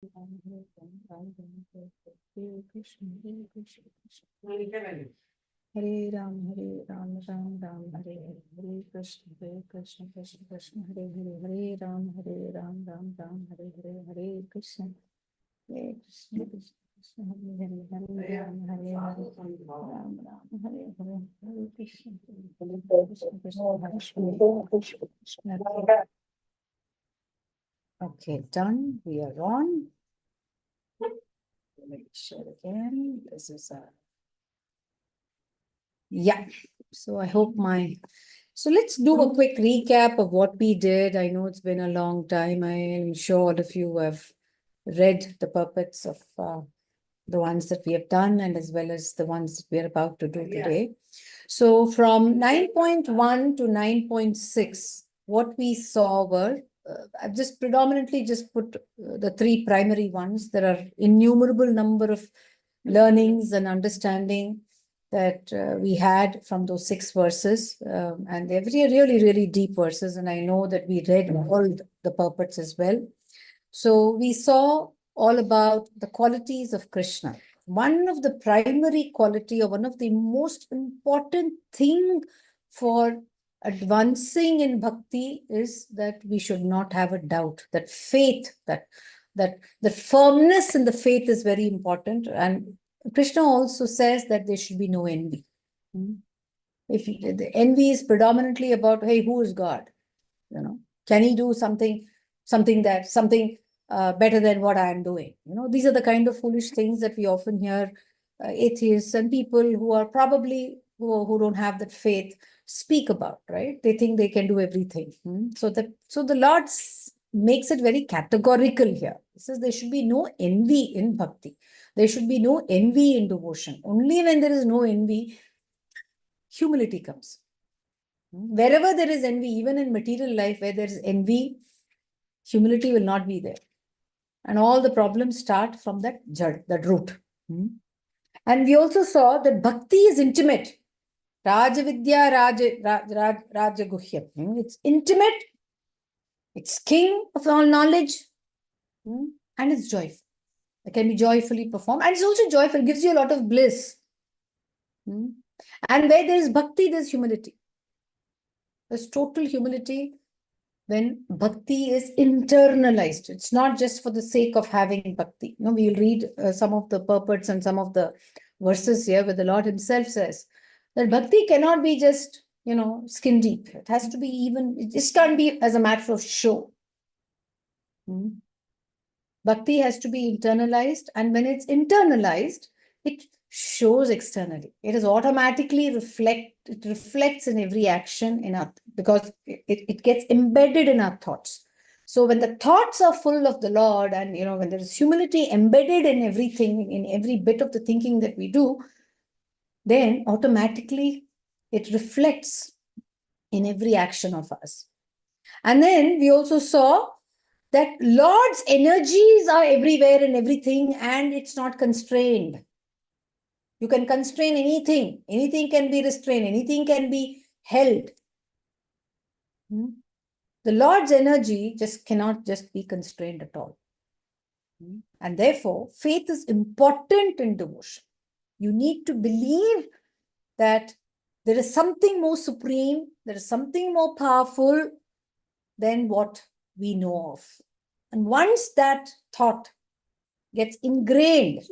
Hare Krishna, Hare Krishna, Hare Ram, Ram Ram, Hare Hare, Hare Krishna, Krishna Krishna, Hare Hare, Hare Ram, Ram Ram, Hare Hare, Hare Krishna, Krishna Krishna, Hare Hare, Hare Ram, Ram Ram, Hare Hare, Hare Krishna, Krishna Krishna. Okay, done. We are on. Let me share again. This is a yeah. So I hope so let's do a quick recap of what we did. I know it's been a long time. I am sure all of you have read the purports of the ones that we have done and as well as the ones that we are about to do today. So from 9.1 to 9.6, what we saw were I've just predominantly just put the three primary ones. There are innumerable number of learnings and understanding that we had from those 6 verses, and they're really, really deep verses. And I know that we read all the purports as well. So we saw all about the qualities of Krishna. One of the primary quality or one of the most important thing for advancing in bhakti is that we should not have a doubt, that faith, that the firmness in the faith is very important. And Krishna also says that there should be no envy. If the envy is predominantly about, hey, who is God? Can he do something better than what I am doing? These are the kind of foolish things that we often hear atheists and people who are probably who don't have that faith speak about, right? They think they can do everything. So the Lord makes it very categorical here. He says there should be no envy in bhakti. There should be no envy in devotion. Only when there is no envy, humility comes. Wherever there is envy, even in material life where there is envy, humility will not be there. And all the problems start from that jad, that root. And we also saw that bhakti is intimate. Rajavidya Rajaguhyam. It's intimate. It's king of all knowledge. And it's joyful. It can be joyfully performed. And it's also joyful. It gives you a lot of bliss. And where there is bhakti, there's humility. There's total humility when bhakti is internalized. It's not just for the sake of having bhakti. We'll read some of the purports and some of the verses here where the Lord himself says that bhakti cannot be just, skin deep. It has to be it just can't be as a matter of show. Bhakti has to be internalized, and when it's internalized, it shows externally. It is automatically it reflects in every action because it gets embedded in our thoughts. So when the thoughts are full of the Lord, and when there is humility embedded in everything, in every bit of the thinking that we do, then automatically it reflects in every action of us. And then we also saw that Lord's energies are everywhere in everything, and it's not constrained. You can constrain anything. Anything can be restrained. Anything can be held. The Lord's energy cannot be constrained at all. And therefore, faith is important in devotion. You need to believe that there is something more supreme, there is something more powerful than what we know of. And once that thought gets ingrained,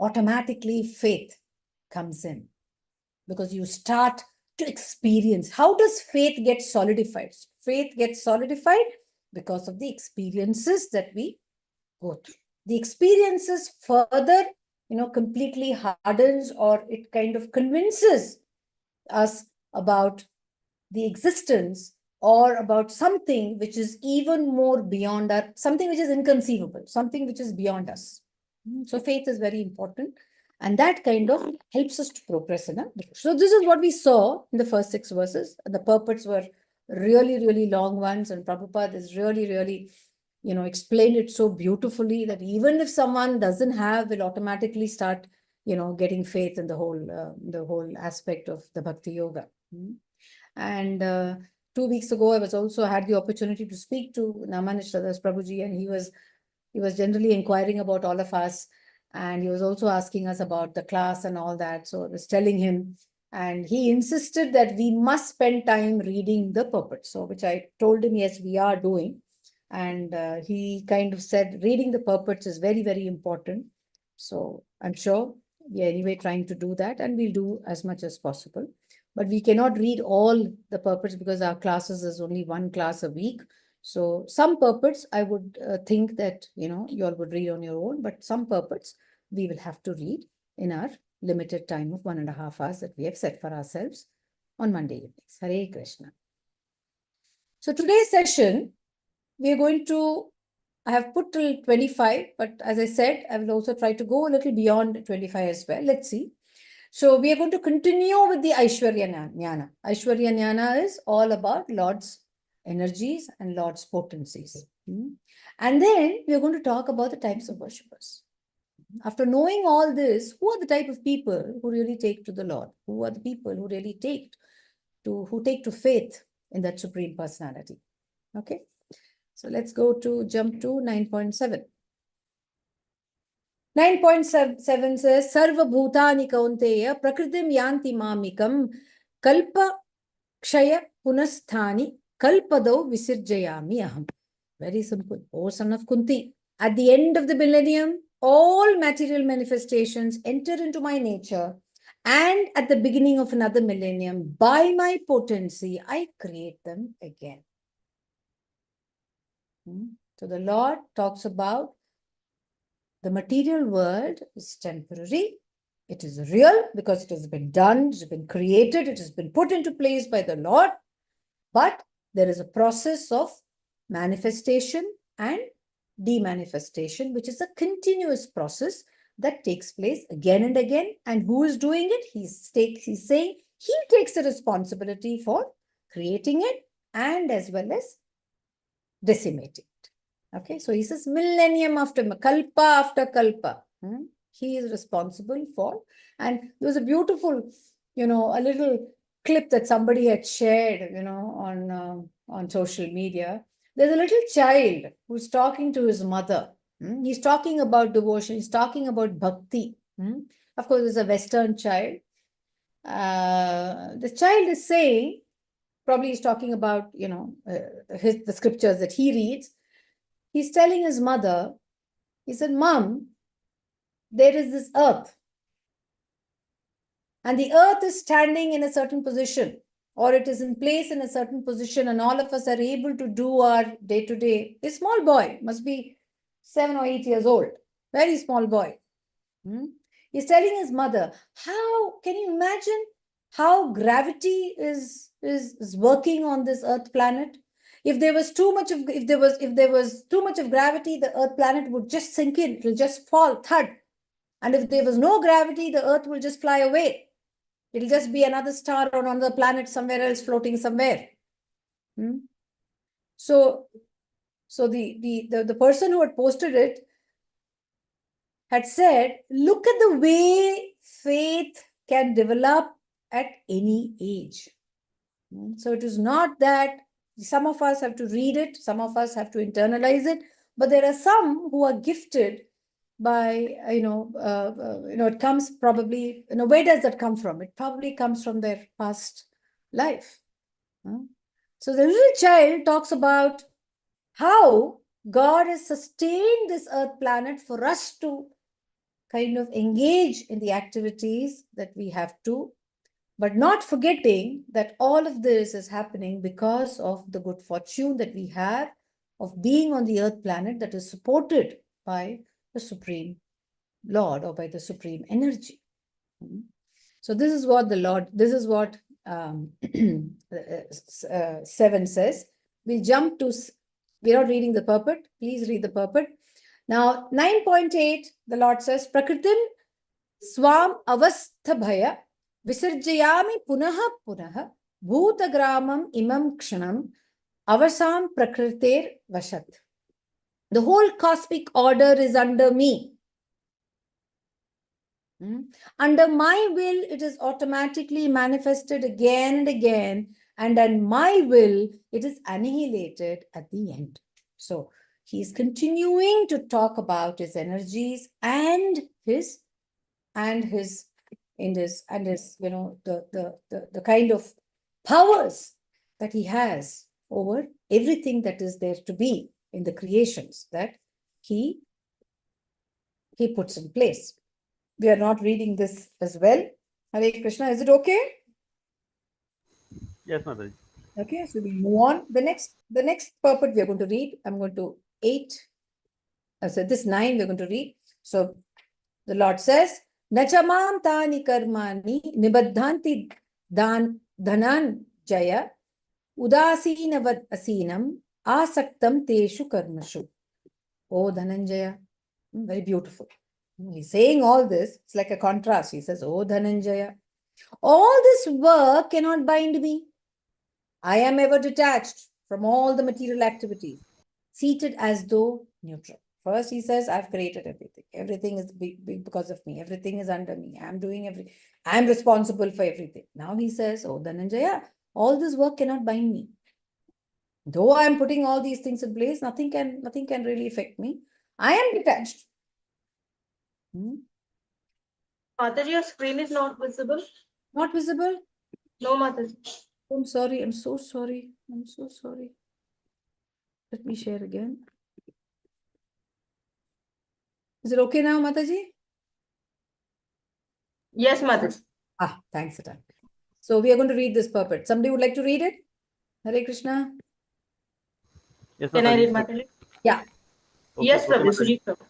automatically faith comes in, because you start to experience. How does faith get solidified? Faith gets solidified because of the experiences that we go through. The experiences further, completely hardens, or it kind of convinces us about the existence or about something which is even more beyond us, something which is inconceivable, something which is beyond us. So faith is very important, and that kind of helps us to progress in it. So this is what we saw in the first 6 verses. The purports were really, really long ones, and Prabhupada is really, really, explained it so beautifully that even if someone doesn't have, will automatically start, getting faith in the whole aspect of the Bhakti Yoga. And 2 weeks ago, I was also had the opportunity to speak to Namanishradas Prabhuji, and he was generally inquiring about all of us. And he was also asking us about the class and all that. So I was telling him, and he insisted that we must spend time reading the purport. So, which I told him, yes, we are doing. And he kind of said, reading the purports is very, very important. So I'm sure we are anyway trying to do that, and we'll do as much as possible. But we cannot read all the purports because our classes is only one class a week. So some purports, I would think that, you all would read on your own, but some purports we will have to read in our limited time of 1.5 hours that we have set for ourselves on Monday evenings. Hare Krishna. So today's session, we are going to, I have put till 25, but as I said, I will also try to go a little beyond 25 as well. Let's see. So we are going to continue with the Aishwarya Jnana. Aishwarya Jnana is all about Lord's energies and Lord's potencies. And then we are going to talk about the types of worshippers. After knowing all this, who are the type of people who really take to the Lord? Who are the people who really take to faith in that Supreme Personality? Okay. So let's jump to 9.7. 9.7 says, Sarva Bhutani Kaunteya Prakritim Yanti Mamikam Kalpa Kshaya Punasthani Kalpado Visirjayami Aham. Very simple. O son of Kunti, at the end of the millennium, all material manifestations enter into my nature, and at the beginning of another millennium, by my potency, I create them again. So the Lord talks about the material world is temporary. It is real because it has been done, it has been created, it has been put into place by the Lord. But there is a process of manifestation and demanifestation, which is a continuous process that takes place again and again. And who is doing it? He's saying he takes the responsibility for creating it and as well as decimating it. Okay, so he says millennium after kalpa after kalpa. He is responsible for, and there was a beautiful, a little clip that somebody had shared, on social media. There's a little child who's talking to his mother. He's talking about devotion. He's talking about bhakti. Of course, it's a Western child. The child is saying, probably he's talking about, the scriptures that he reads. He's telling his mother, he said, Mom, there is this earth. And the earth is standing in a certain position, or it is in place in a certain position, and all of us are able to do our day-to-day. A small boy, must be 7 or 8 years old, very small boy. He's telling his mother, how can you imagine how gravity is working on this earth planet? If there was too much of gravity, the earth planet would just sink in, it will just fall, thud. And if there was no gravity, the earth will just fly away. It'll just be another star on another planet somewhere else, floating somewhere. So the person who had posted it had said, look at the way faith can develop at any age. So it is not that some of us have to read it, some of us have to internalize it, but there are some who are gifted by, it comes probably, where does that come from? It probably comes from their past life. So the little child talks about how God has sustained this earth planet for us to kind of engage in the activities that we have to, but not forgetting that all of this is happening because of the good fortune that we have of being on the earth planet that is supported by the Supreme Lord or by the Supreme Energy. So this is what 7 says. We'll jump to, we're not reading the purport. Please read the purport. Now, 9.8, the Lord says, Prakritim swam avastha bhaya visarjayami punaha punaha bhutagramam imam kshanam avasam prakriter vashat. The whole cosmic order is under me. Under my will, it is automatically manifested again and again, and then my will, it is annihilated at the end. So he is continuing to talk about his energies and his the kind of powers that he has over everything that is there to be in the creations that he puts in place. We are not reading this as well. Hare Krishna, is it okay? Yes, Mataji. Okay, so we move on. The next purport we are going to read. I'm going to 8. So this 9 we're going to read. So the Lord says, Nachamam tani karmani nibaddhanti dhanan jaya udasinavad asinam asaktam teshu karmashu. Oh, Dhananjaya. Very beautiful. He's saying all this. It's like a contrast. He says, oh, Dhananjaya, all this work cannot bind me. I am ever detached from all the material activities, seated as though neutral. First, he says, I've created everything. Everything is because of me. Everything is under me. I'm doing everything. I'm responsible for everything. Now he says, oh, Dhananjaya, all this work cannot bind me. Though I'm putting all these things in place, nothing can really affect me. I am detached. Mataji, your screen is not visible. Not visible? No, Mataji. I'm sorry. I'm so sorry. I'm so sorry. Let me share again. Is it okay now, Mataji? Yes, Mataji. Thanks, Atan. So we are going to read this purport. Somebody would like to read it? Hare Krishna. Yes, Can I Mataji. read, Mataji? Yeah. Okay, Yes, okay, Prabhu. Mataji. Sujeet Prabhu.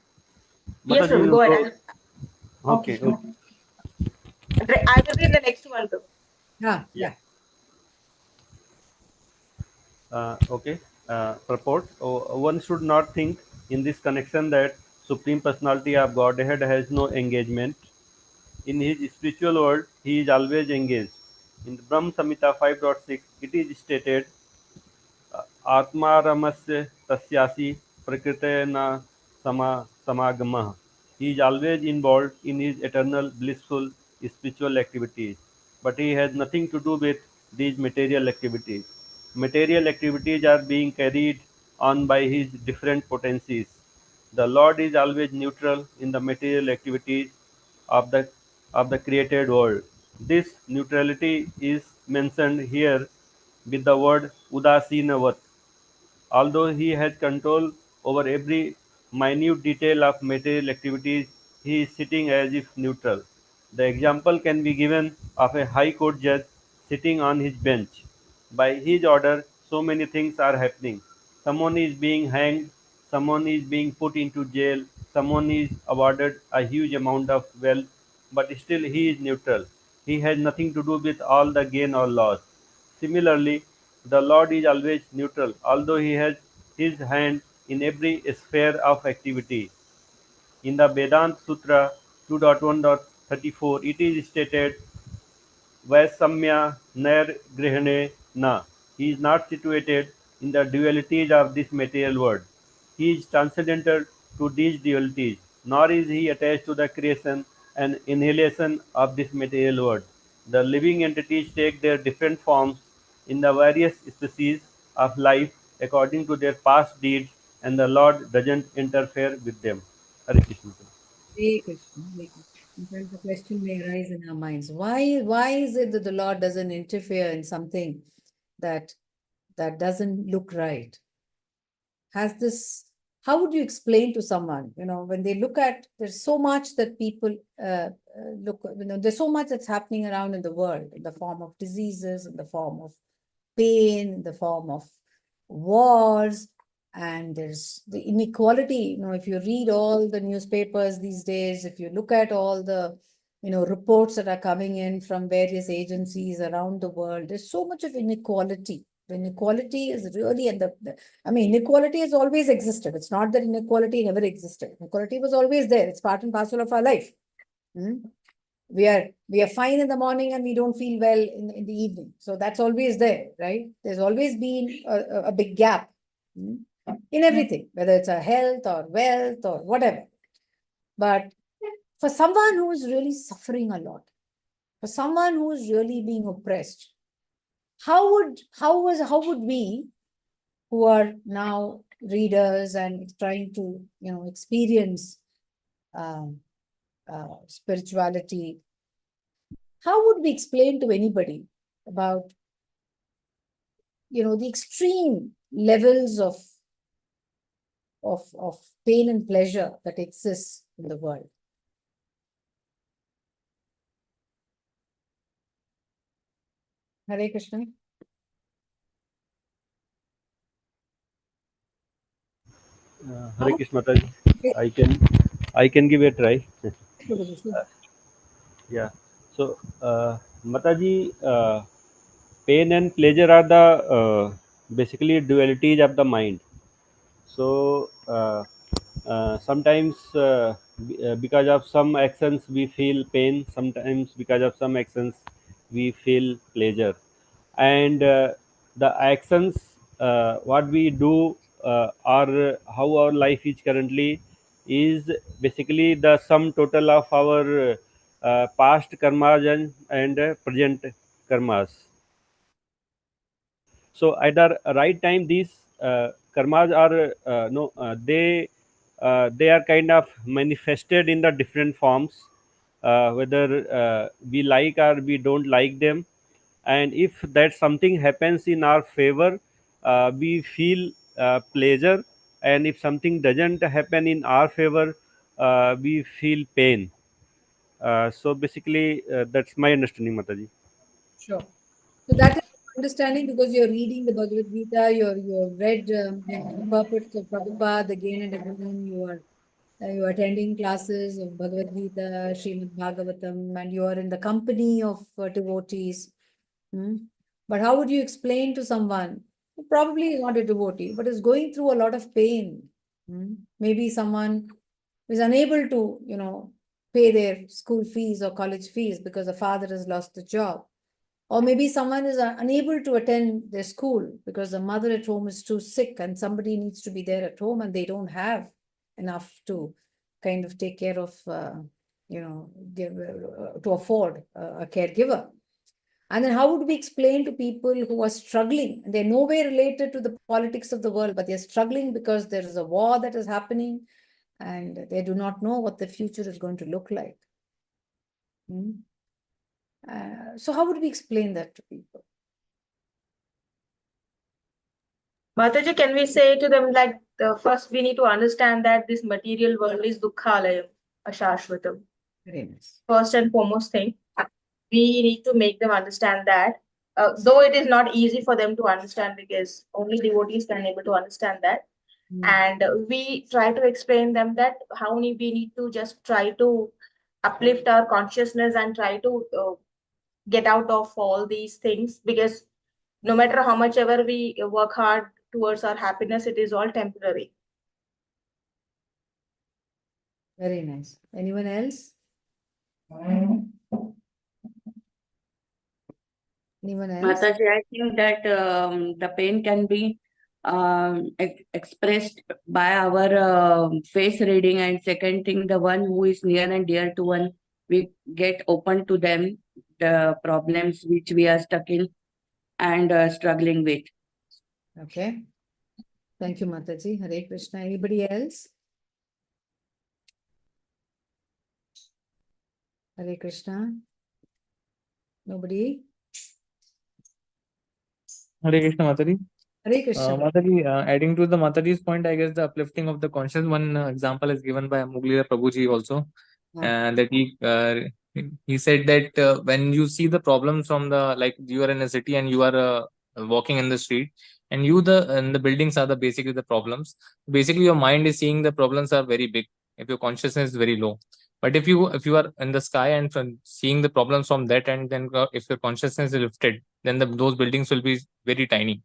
Mataji, Yes, Prabhu. you Go ahead. Okay. I will read the next one, Prabhu. Yeah. Okay. Purport. One should not think in this connection that Supreme Personality of Godhead has no engagement. In his spiritual world, he is always engaged. In the Brahm Samhita 5.6, it is stated, Atma Ramasya Tasyasi Prakrite na Samagama. He is always involved in his eternal blissful spiritual activities, but he has nothing to do with these material activities. Material activities are being carried on by his different potencies. The Lord is always neutral in the material activities of the created world. This neutrality is mentioned here with the word Udasinavat. Although he has control over every minute detail of material activities, he is sitting as if neutral. The example can be given of a high court judge sitting on his bench. By his order, so many things are happening. Someone is being hanged, someone is being put into jail, someone is awarded a huge amount of wealth, but still he is neutral. He has nothing to do with all the gain or loss. Similarly, the Lord is always neutral, although he has his hand in every sphere of activity. In the Vedanta Sutra 2.1.34, it is stated, Vaisamya Nair Grihane Na. He is not situated in the dualities of this material world. He is transcendental to these dualities, nor is he attached to the creation and annihilation of this material world. The living entities take their different forms in the various species of life according to their past deeds, and the Lord doesn't interfere with them. Hare Krishna. Hare Krishna. Hare Krishna. Sometimes the question may arise in our minds. Why is it that the Lord doesn't interfere in something that doesn't look right? How would you explain to someone, when they look at, there's so much that people look, there's so much that's happening around in the world in the form of diseases, in the form of pain, in the form of wars, and there's the inequality. If you read all the newspapers these days, if you look at all the, reports that are coming in from various agencies around the world, there's so much of inequality. The inequality is really, inequality has always existed. It's not that inequality never existed. Inequality was always there. It's part and parcel of our life. We are fine in the morning and we don't feel well in the evening. So that's always there, right? There's always been a big gap in everything, whether it's our health or wealth or whatever. But for someone who is really suffering a lot, for someone who is really being oppressed, how would we, who are now readers and trying to, experience spirituality, how would we explain to anybody about, the extreme levels of pain and pleasure that exists in the world? Hare Krishna. Hare Krishna Mataji. I can give it a try. Yeah. So, Mataji, pain and pleasure are the basically dualities of the mind. So sometimes because of some actions we feel pain, sometimes because of some actions we feel pleasure, and the actions what we do or how our life is currently is basically the sum total of our past karmas and present karmas. So at the right time these karmas are no they are kind of manifested in the different forms, whether we like or we don't like them, and if that something happens in our favor we feel pleasure, and if something doesn't happen in our favor we feel pain. So basically that's my understanding, Mataji. Sure. So that is understanding, because you're reading the Bhagavad Gita, you've read the purports of Prabhupada again and again. You are attending classes of Bhagavad Gita, Srimad Bhagavatam, and you are in the company of devotees. But how would you explain to someone who probably is not a devotee but is going through a lot of pain? Maybe someone is unable to, pay their school fees or college fees because the father has lost the job. Or maybe someone is unable to attend their school because the mother at home is too sick and somebody needs to be there at home and they don't have enough to kind of take care of, to afford a caregiver. And then how would we explain to people who are struggling? They're nowhere related to the politics of the world, but they're struggling because there is a war that is happening and they do not know what the future is going to look like. So how would we explain that to people? Mataji, can we say to them like first we need to understand that this material world is dukkhalayam, ashashvatam. Very nice. First and foremost thing, we need to make them understand that, though it is not easy for them to understand because only devotees can able to understand that. And we try to explain them that how we need to just try to uplift our consciousness and try to get out of all these things, because no matter how much ever we work hard towards our happiness, it is all temporary. Very nice. Anyone else? Anyone else? Mataji, I think that the pain can be expressed by our face reading, and second thing, the one who is near and dear to one, we get open to them the problems which we are stuck in and struggling with. Okay. Thank you, Mataji. Hare Krishna. Anybody else? Hare Krishna. Nobody? Hare Krishna, Mataji. Hare Krishna. Mataji, adding to the Mataji's point, I guess the uplifting of the conscience, one example is given by Muglira Prabhuji also, that he said that when you see the problems from the, like you are in a city and you are walking in the street, and the buildings are basically the problems. Basically, your mind is seeing the problems are very big if your consciousness is very low. But if you are in the sky and seeing the problems from that, and then if your consciousness is lifted, then those buildings will be very tiny.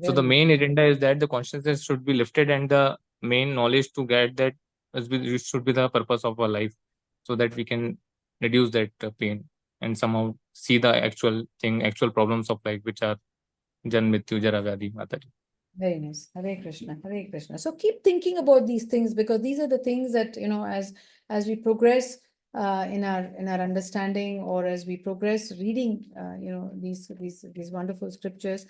So the main agenda is that the consciousness should be lifted, and the main knowledge to get that should be the purpose of our life, so that we can reduce that pain and somehow see the actual problems of life, which are Jan, Mrityu, Jara, Vyadhi, Mataji. Very nice. Hare Krishna. Hare Krishna. So keep thinking about these things, because these are the things that, as we progress in our understanding, or as we progress reading, these wonderful scriptures,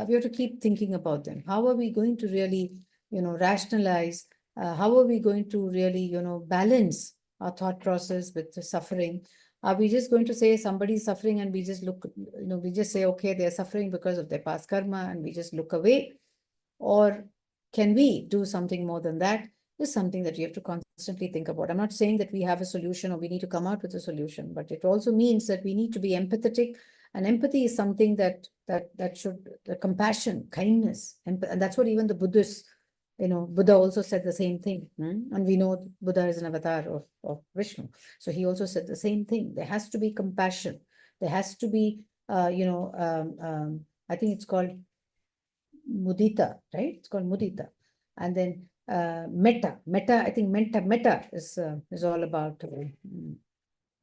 we have to keep thinking about them. How are we going to really, rationalize? How are we going to really, balance our thought process with the suffering? Are we just going to say somebody's suffering and we just look, we just say, okay, they're suffering because of their past karma, and we just look away? Or can we do something more than that? Is something that you have to constantly think about. I'm not saying that we have a solution or we need to come out with a solution, but it also means that we need to be empathetic. And empathy is something that should, the compassion, kindness, and that's what even the Buddhists, Buddha also said the same thing. And we know Buddha is an avatar of Vishnu. So he also said the same thing. There has to be compassion. There has to be, I think it's called mudita, right? It's called mudita. And then metta, I think metta is all about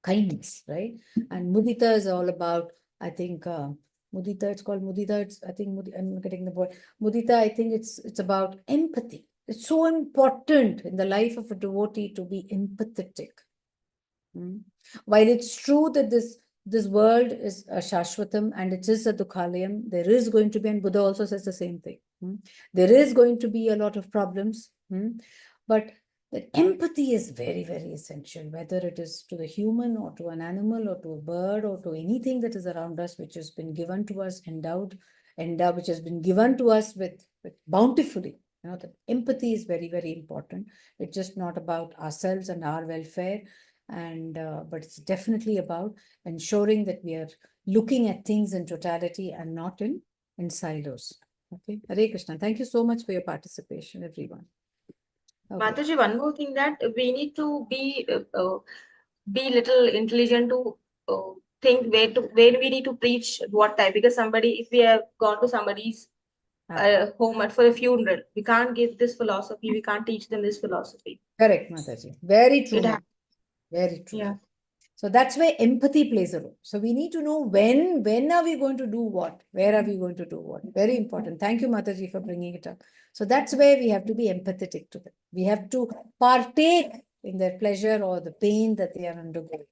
kindness, right? And mudita is all about, I think, mudita, it's called mudita. I think, I'm getting the word. Mudita, I think it's about empathy. It's so important in the life of a devotee to be empathetic. While it's true that this world is a Shashwatam and it is a Dukhalayam, there is going to be, and Buddha also says the same thing. There is going to be a lot of problems, but that empathy is very, very essential, whether it is to the human or to an animal or to a bird or to anything that is around us, which has been given to us, endowed, which has been given to us with bountifully. That empathy is very, very important. It's just not about ourselves and our welfare. But it's definitely about ensuring that we are looking at things in totality and not in silos. Okay, Hare Krishna. Thank you so much for your participation, everyone. Okay. Mataji, one more thing, that we need to be little intelligent to think where we need to preach what type, because if we have gone to somebody's home for a funeral, we can't give this philosophy, we can't teach them this philosophy. Correct, Mataji. Very true. Very true. Yeah. So that's where empathy plays a role. So we need to know when are we going to do what? Where are we going to do what? Very important. Thank you, Mataji, for bringing it up. So that's where we have to be empathetic to them. We have to partake in their pleasure or the pain that they are undergoing.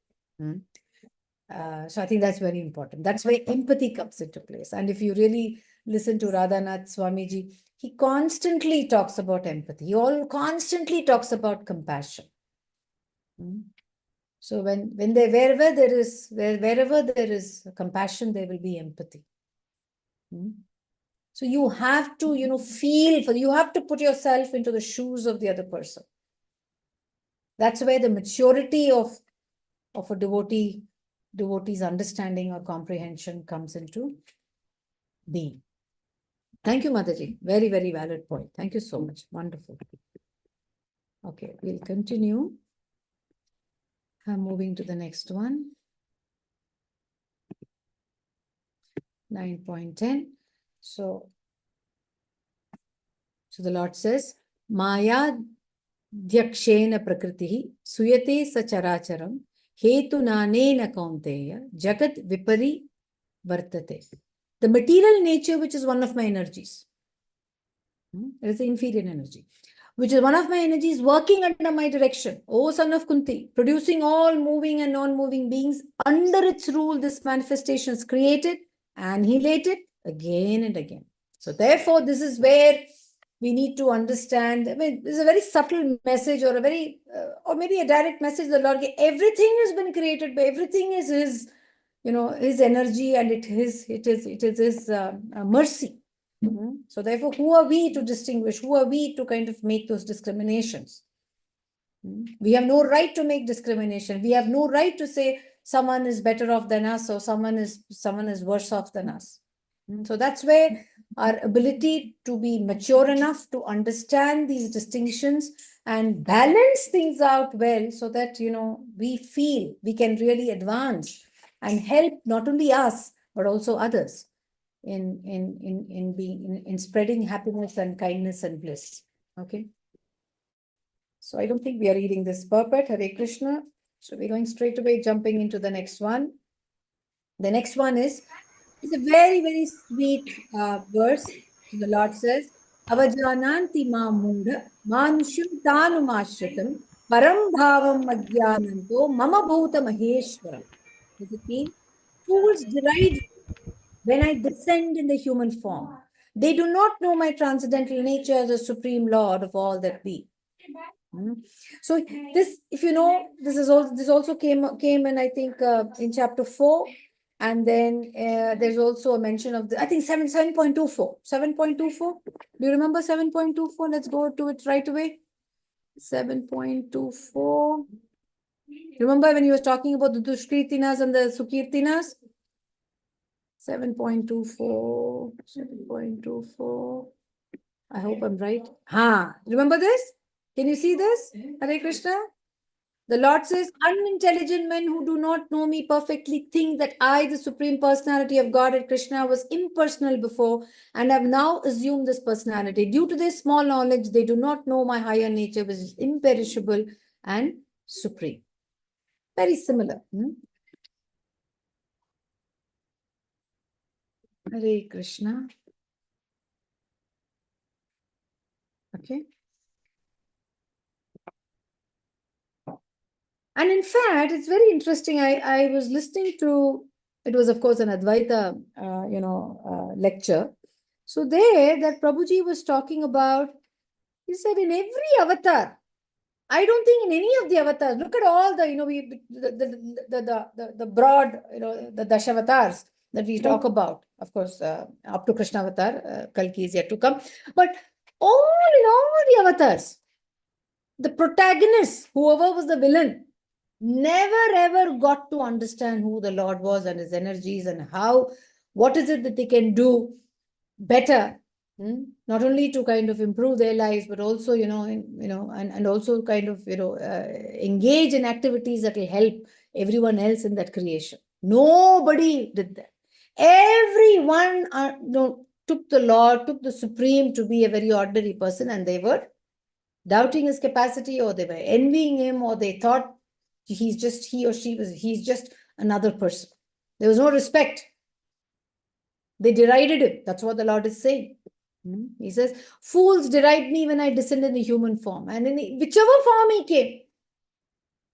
So I think that's very important. That's where empathy comes into place. And if you really listen to Radhanath Swamiji, he constantly talks about empathy. He constantly talks about compassion. So wherever there is compassion, there will be empathy. So you have to, you have to put yourself into the shoes of the other person. That's where the maturity of a devotee's understanding or comprehension comes into being. Thank you, Mataji. Very, very valid point. Thank you so much. Wonderful. Okay, we'll continue. I'm moving to the next one. 9.10. So the Lord says, Maya Dyakshena Prakritihi Suyate Sacharacharam Hetu Nanena Kaunteya Jagat Vipari Vartate. The material nature, which is one of my energies, it is the inferior energy, which is one of my energies working under my direction, O son of Kunti, producing all moving and non-moving beings. Under its rule, this manifestation is created, annihilated again and again. So therefore, this is where we need to understand. I mean, this is a very subtle message, or a very, or maybe a direct message. The Lord, everything has been created, but everything is His, His energy, and it is His mercy. So therefore, who are we to distinguish? Who are we to kind of make those discriminations? We have no right to make discrimination. We have no right to say someone is better off than us, or someone is worse off than us. So that's where our ability to be mature enough to understand these distinctions and balance things out well, so that, we feel we can really advance and help not only us, but also others in spreading happiness and kindness and bliss. Okay. So I don't think we are reading this purport. Hare Krishna. So we're going straight away, jumping into the next one. The next one is a very, very sweet verse. So the Lord says, Avajananti ma mudha manusham tanumashritam Param bhavam madhyananto mama bhuta maheshwara. Does it mean? Fools deride when I descend in the human form. They do not know my transcendental nature as a supreme lord of all that be. So this, if you know, this also came in, I think, in chapter 4. And then there's also a mention of I think 7.24. 7.24. Do you remember 7.24? Let's go to it right away. 7.24. Remember when he was talking about the Dushkirtinas and the Sukirtinas? 7.24. 7.24. I hope I'm right. Remember this? Can you see this? Hare Krishna. The Lord says, unintelligent men who do not know me perfectly think that I, the Supreme Personality of Godhead Krishna, was impersonal before and have now assumed this personality. Due to their small knowledge, they do not know my higher nature, which is imperishable and supreme. Very similar. Hare Krishna. Okay. And in fact, it's very interesting. I was listening to, it was of course an Advaita, lecture. So there, that Prabhuji was talking about, he said in every avatar, I don't think in any of the avatars, look at all the, the broad, the Dashavatars that we talk about. Of course, up to Krishna avatar, Kalki is yet to come. But in all the avatars, the protagonist, whoever was the villain, never ever got to understand who the Lord was and his energies and what is it that they can do better, not only to kind of improve their lives, but also, and also kind of, engage in activities that will help everyone else in that creation. Nobody did that. Everyone took the Supreme to be a very ordinary person, and they were doubting his capacity, or they were envying him, or they thought he's just another person. There was no respect. They derided him. That's what the Lord is saying. He says, fools deride me when I descend in the human form. And in whichever form he came,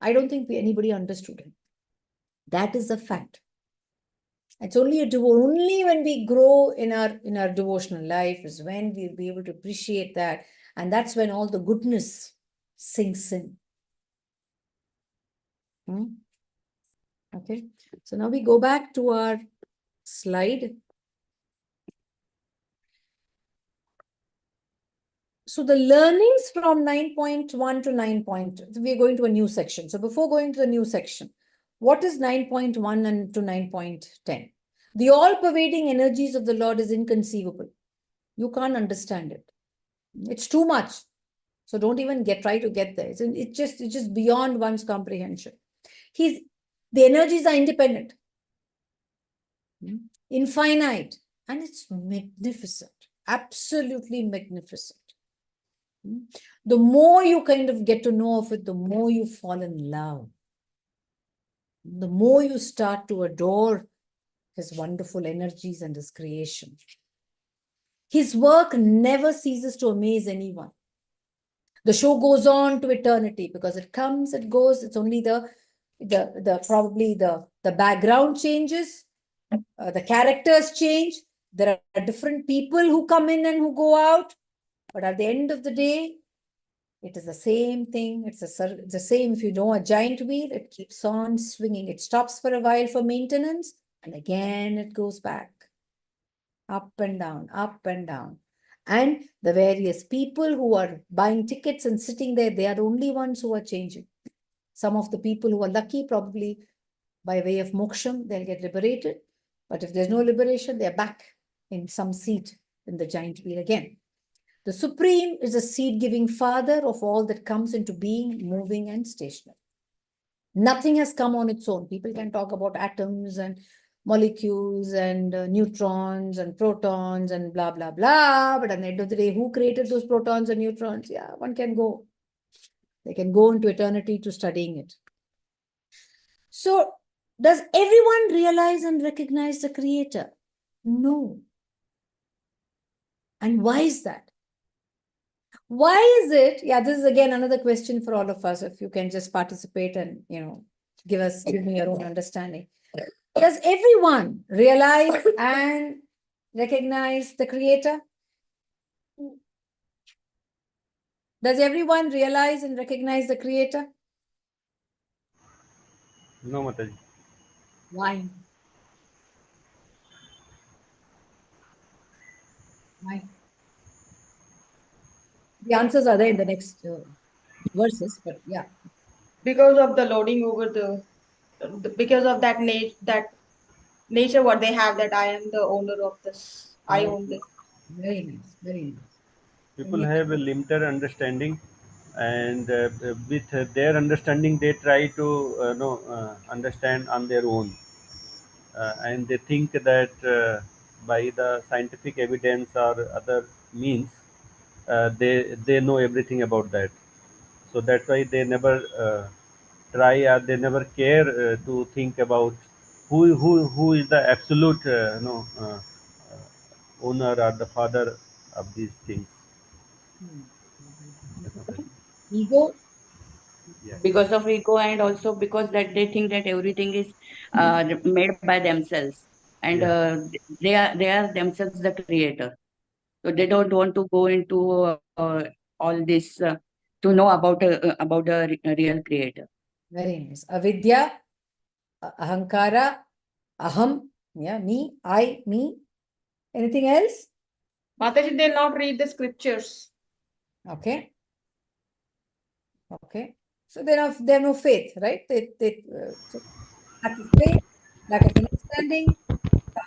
I don't think anybody understood him. That is a fact. It's only when we grow in our devotional life is when we'll be able to appreciate that. And that's when all the goodness sinks in. Okay. So now we go back to our slide. So the learnings from 9.1 to 9.2, we're going to a new section. So before going to the new section, what is 9.1 and to 9.10? The all-pervading energies of the Lord is inconceivable. You can't understand it. It's too much. So don't even try to get there. It's just beyond one's comprehension. The energies are independent, infinite, and it's magnificent, absolutely magnificent. The more you kind of get to know of it, the more you fall in love. The more you start to adore his wonderful energies and his creation. His work never ceases to amaze anyone. The show goes on to eternity because it comes, it goes. It's only probably the background changes, the characters change. There are different people who come in and who go out. But at the end of the day, it is the same thing. It's the same. If you know a giant wheel, it keeps on swinging. It stops for a while for maintenance, and again it goes back. Up and down, up and down. And the various people who are buying tickets and sitting there, they are the only ones who are changing. Some of the people who are lucky, probably by way of moksham, they'll get liberated. But if there's no liberation, they're back in some seat in the giant wheel again. The Supreme is a seed-giving father of all that comes into being, moving, and stationary. Nothing has come on its own. People can talk about atoms and molecules and neutrons and protons and blah, blah, blah. But at the end of the day, who created those protons and neutrons? Yeah, one can go. They can go into eternity to studying it. So, does everyone realize and recognize the Creator? No. And why is that? Why is it? Yeah, this is again another question for all of us. If you can just participate and, give me your own understanding. Does everyone realize and recognize the Creator? Does everyone realize and recognize the Creator? No, Mataji. Why? Why? The answers are there in the next verses, but yeah. Because of the loading over because of that nature what they have, that I am the owner of this. I own this. Very nice, very nice. People have a limited understanding, and with their understanding, they try to understand on their own, and they think that by the scientific evidence or other means, they know everything about that. So that's why they never try, or they never care to think about who is the absolute owner or the father of these things. Ego. Yeah. Because of ego, and also because that they think that everything is made by themselves, and Yeah. they are themselves the creator. So they don't want to go into all this to know about the real creator. Very nice. Avidya, ahankara, aham, yeah, me, I, me. Anything else? Mataji, they not read the scriptures. Okay. Okay. So they have no faith, right? So lack of faith, lack of understanding,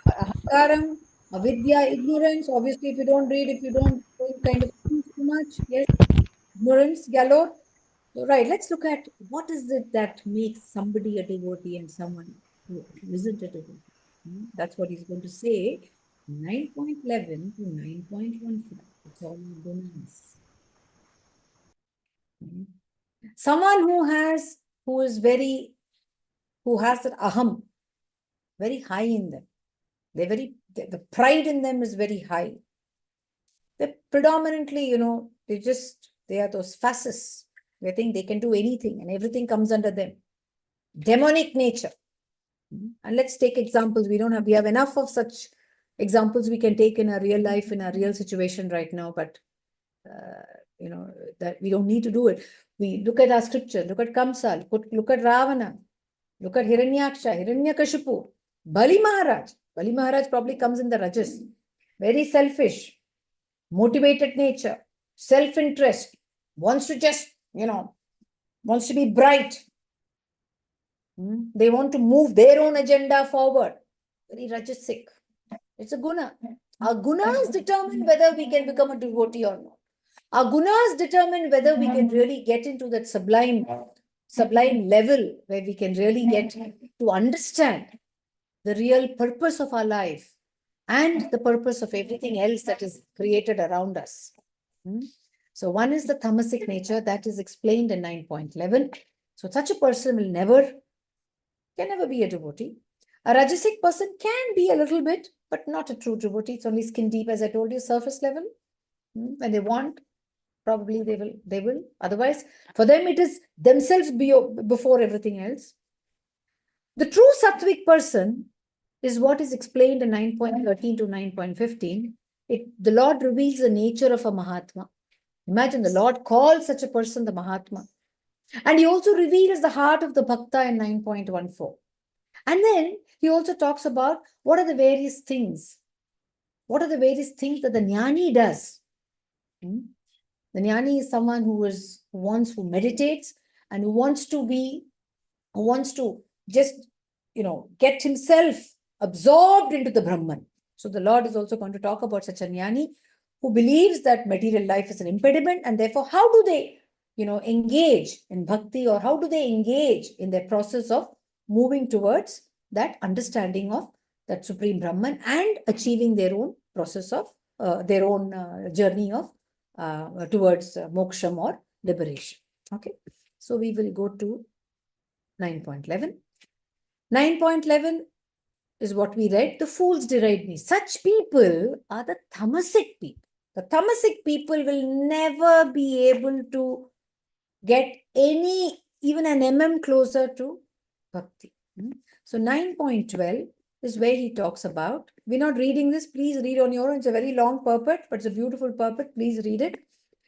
ahankaram, avidya, ignorance. Obviously, if you don't read, if you don't kind of think too much, yes, ignorance, galore. So, right, let's look at what is it that makes somebody a devotee and someone who isn't a devotee. That's what he's going to say. 9.11 to 9.15. It's all gunas. Someone who has that aham very high in them. The pride in them is very high. They predominantly, they are those fascists. They think they can do anything and everything comes under them. Demonic nature. And let's take examples. We have enough of such examples we can take in our real life, in our real situation right now, but that we don't need to do it. We look at our scripture, look at Kamsa, look at Ravana, look at Hiranyaksha, Hiranyakashipu, Bali Maharaj. Bali Maharaj probably comes in the Rajas. Very selfish, motivated nature, self-interest, wants to be bright. They want to move their own agenda forward. Very Rajasic. It's a guna. Our gunas determine whether we can become a devotee or not. Our gunas determine whether we can really get into that sublime level where we can really get to understand the real purpose of our life and the purpose of everything else that is created around us. So one is the tamasic nature that is explained in 9.11. So such a person can never be a devotee. A rajasic person can be a little bit, but not a true devotee. It's only skin deep, as I told you, surface level. When they want, probably they will. Otherwise, for them, it is themselves before everything else. The true sattvic person is what is explained in 9.13 to 9.15. The Lord reveals the nature of a Mahatma. Imagine the Lord calls such a person the Mahatma. And he also reveals the heart of the Bhakta in 9.14. And then he also talks about what are the various things. What are the various things that the jnani does? The jnani is someone who meditates and who wants to just, get himself absorbed into the Brahman. So the Lord is also going to talk about such a jnani who believes that material life is an impediment, and therefore how do they, engage in bhakti, or how do they engage in their process of moving towards that understanding of that supreme Brahman and achieving their own process of their own journey of towards moksham or liberation. Okay, so we will go to 9.11. 9.11 is what we read. The fools deride me. Such people are the tamasic people. The tamasic people will never be able to get even an mm closer to bhakti. So 9.12 is where he talks about. We're not reading this. Please read on your own. It's a very long purport, but it's a beautiful purport. Please read it.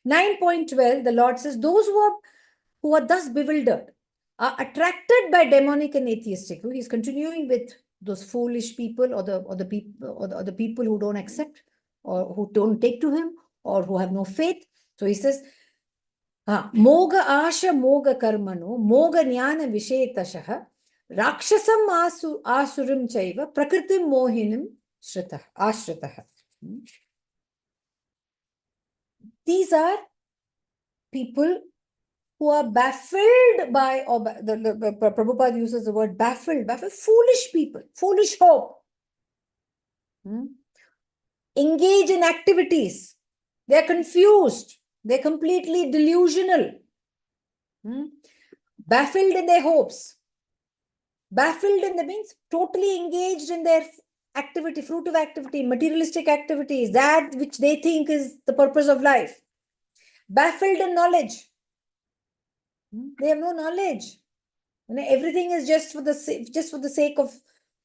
9.12, the Lord says, those who are thus bewildered are attracted by demonic and atheistic. He's continuing with those foolish people or the people who don't accept or who don't take to him or who have no faith. So he says, Moga asha moga karmano moga jnana vishetashah rakshasam asurim chaiva prakritim mohinim ashritah. These are people who are baffled by, or Prabhupada uses the word baffled, foolish people, foolish hope. Engage in activities. They're confused. They're completely delusional. Baffled in their hopes. Baffled in the means totally engaged in their activity, fruitive activity, materialistic activities, that which they think is the purpose of life. Baffled in knowledge. They have no knowledge. Everything is just for the sake of,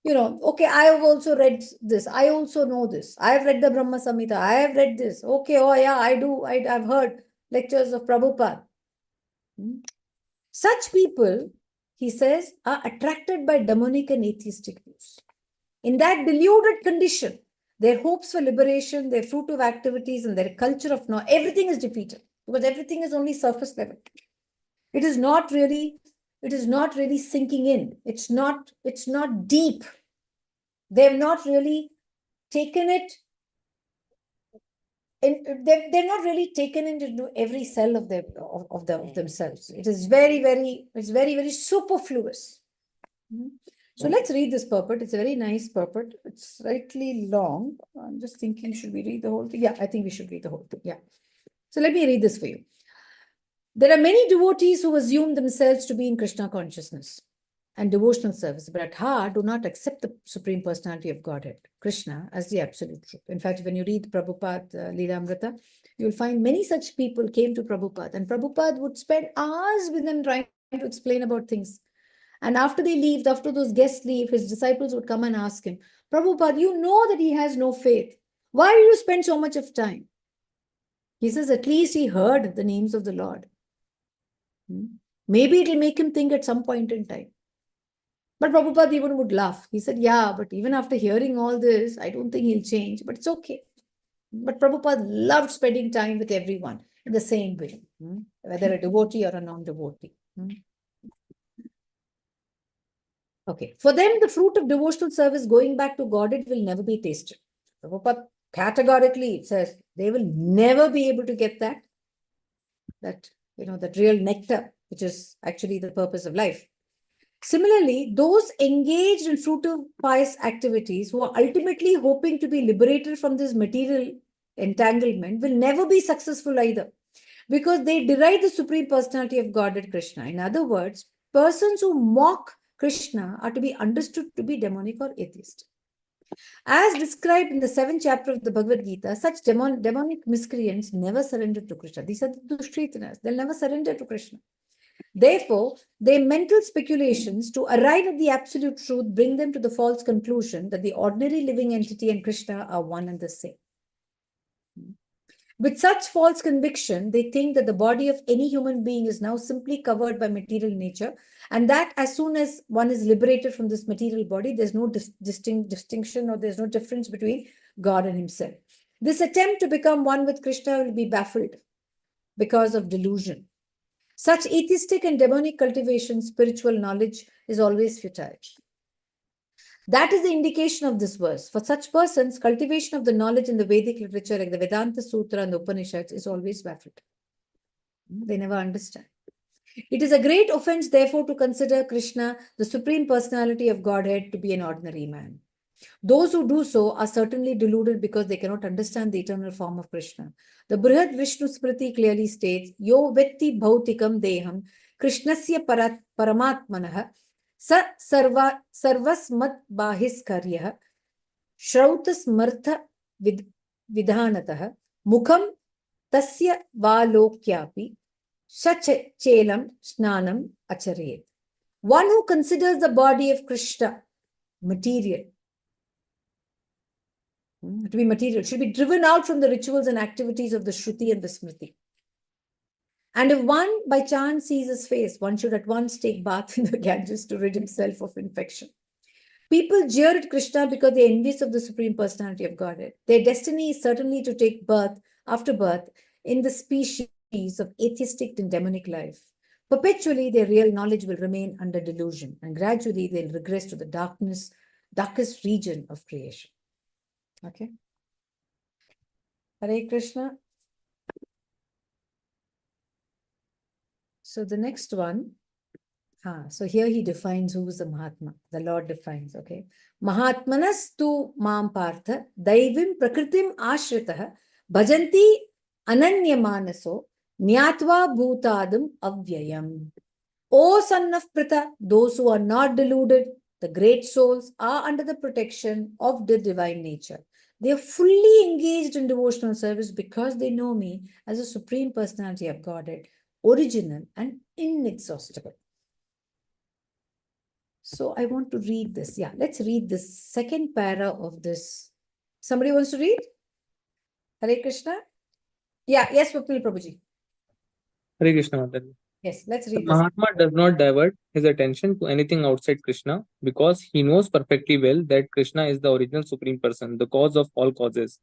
okay, I have also read this. I also know this. I have read the Brahma Samhita. I have read this. Okay, oh yeah, I do. I've heard lectures of Prabhupada. Such people, he says, are attracted by demonic and atheistic views. In that deluded condition, their hopes for liberation, their fruitive activities, and their culture of knowledge, everything is defeated because everything is only surface level. It is not really sinking in. It's not deep. They have not really taken it. They're not really taken into every cell of themselves. It is very superfluous. So let's read this purport. It's a very nice purport. It's slightly long. I'm just thinking, should we read the whole thing? Yeah, I think we should read the whole thing. Yeah. So let me read this for you. There are many devotees who assume themselves to be in Krishna consciousness and devotional service, but at heart do not accept the Supreme Personality of Godhead, Krishna, as the absolute truth. In fact, when you read Prabhupada Leelamrita, you'll find many such people came to Prabhupada, and Prabhupada would spend hours with them trying to explain about things. And after those guests leave, his disciples would come and ask him, Prabhupada, you know that he has no faith. Why do you spend so much of time? He says, at least he heard the names of the Lord. Maybe it will make him think at some point in time. But Prabhupada even would laugh. He said, yeah, but even after hearing all this, I don't think he'll change, but it's okay. But Prabhupada loved spending time with everyone in the same way, whether a devotee or a non-devotee. Okay, for them, the fruit of devotional service going back to Godhead will never be tasted. Prabhupada categorically says they will never be able to get that real nectar, which is actually the purpose of life. Similarly, those engaged in fruitive pious activities who are ultimately hoping to be liberated from this material entanglement will never be successful either, because they deride the Supreme Personality of Godhead, Krishna. In other words, persons who mock Krishna are to be understood to be demonic or atheist. As described in the 7th chapter of the Bhagavad Gita, such demonic miscreants never surrender to Krishna. These are the Dushkritanas. They'll never surrender to Krishna. Therefore, their mental speculations to arrive at the absolute truth bring them to the false conclusion that the ordinary living entity and Krishna are one and the same. With such false conviction, they think that the body of any human being is now simply covered by material nature, and that as soon as one is liberated from this material body, there's no distinction or there's no difference between God and himself. This attempt to become one with Krishna will be baffled because of delusion. Such atheistic and demonic cultivation, spiritual knowledge is always futile. That is the indication of this verse. For such persons, cultivation of the knowledge in the Vedic literature, like the Vedanta Sutra and the Upanishads, is always baffled. They never understand. It is a great offense, therefore, to consider Krishna, the Supreme Personality of Godhead, to be an ordinary man. Those who do so are certainly deluded because they cannot understand the eternal form of Krishna. The Brihad Vishnu Smriti clearly states, Yo vetti bhautikam deham Krishnasya paramatmanah sa sarvasmat bahis karyah shrautas martha vidhanatah Mukham tasya valokyapi shachelam snanam acharayet. One who considers the body of Krishna material, to be material, should be driven out from the rituals and activities of the Shruti and the Smriti. And if one by chance sees his face, one should at once take bath in the Ganges to rid himself of infection. People jeer at Krishna because they are envious of the Supreme Personality of Godhead. Their destiny is certainly to take birth after birth in the species of atheistic and demonic life. Perpetually, their real knowledge will remain under delusion, and gradually they'll regress to the darkest region of creation. Okay. Hare Krishna. So the next one, so here he defines who is the Mahatma. The Lord defines, okay. Mahatmanastu mam partha daivim prakritim ashritah bhajanti ananyamanaso nyatva bhutadam avyayam. O son of Pritha, those who are not deluded, the great souls, are under the protection of the divine nature. They are fully engaged in devotional service because they know me as a Supreme Personality of Godhead, original and inexhaustible. So I want to read this. Yeah, let's read this second para of this. Somebody wants to read? Hare Krishna? Yeah, yes, Swapnil Prabhuji. Hare Krishna, Mataji. Yes, let's The read this. Mahatma does not divert his attention to anything outside Krishna because he knows perfectly well that Krishna is the original Supreme Person, the cause of all causes.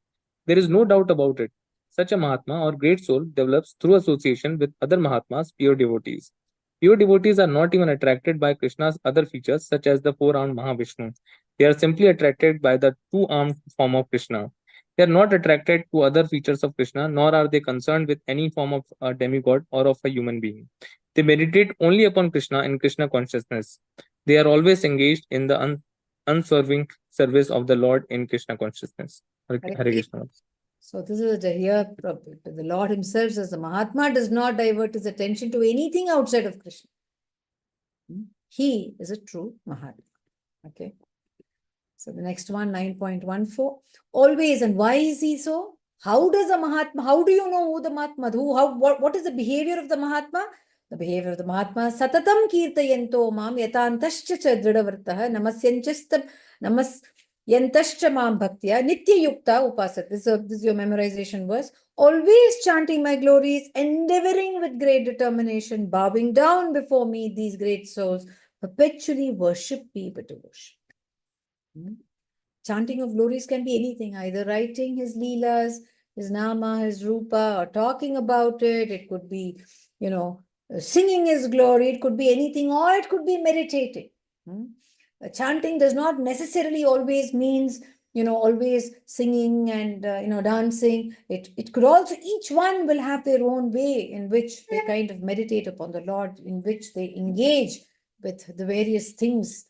There is no doubt about it. Such a Mahatma or great soul develops through association with other Mahatmas, pure devotees. Pure devotees are not even attracted by Krishna's other features, such as the four-armed Mahavishnu. They are simply attracted by the two-armed form of Krishna. They are not attracted to other features of Krishna, nor are they concerned with any form of a demigod or of a human being. They meditate only upon Krishna in Krishna consciousness. They are always engaged in the unswerving service of the Lord in Krishna consciousness. Hare Krishna. So this is here, the Lord himself says the Mahatma does not divert his attention to anything outside of Krishna. He is a true Mahatma. Okay. So the next one, 9.14. Always, and why is he so? How does a Mahatma, how do you know who the Mahatma, what is the behavior of the Mahatma? The behavior of the Mahatma, Satatam kirtayanto mam yatantascha cha dridavartah namasyantascha mam bhaktya nitya yukta upasat. This is your memorization verse. Always chanting my glories, endeavoring with great determination, bowing down before me, these great souls, perpetually worship me but devotion. Chanting of glories can be anything, either writing his leelas, his nama, his rupa, or talking about it. It could be, singing his glory. It could be anything, or it could be meditating. Chanting does not necessarily always means, always singing and, dancing. It could also, each one will have their own way in which they kind of meditate upon the Lord, in which they engage with the various things,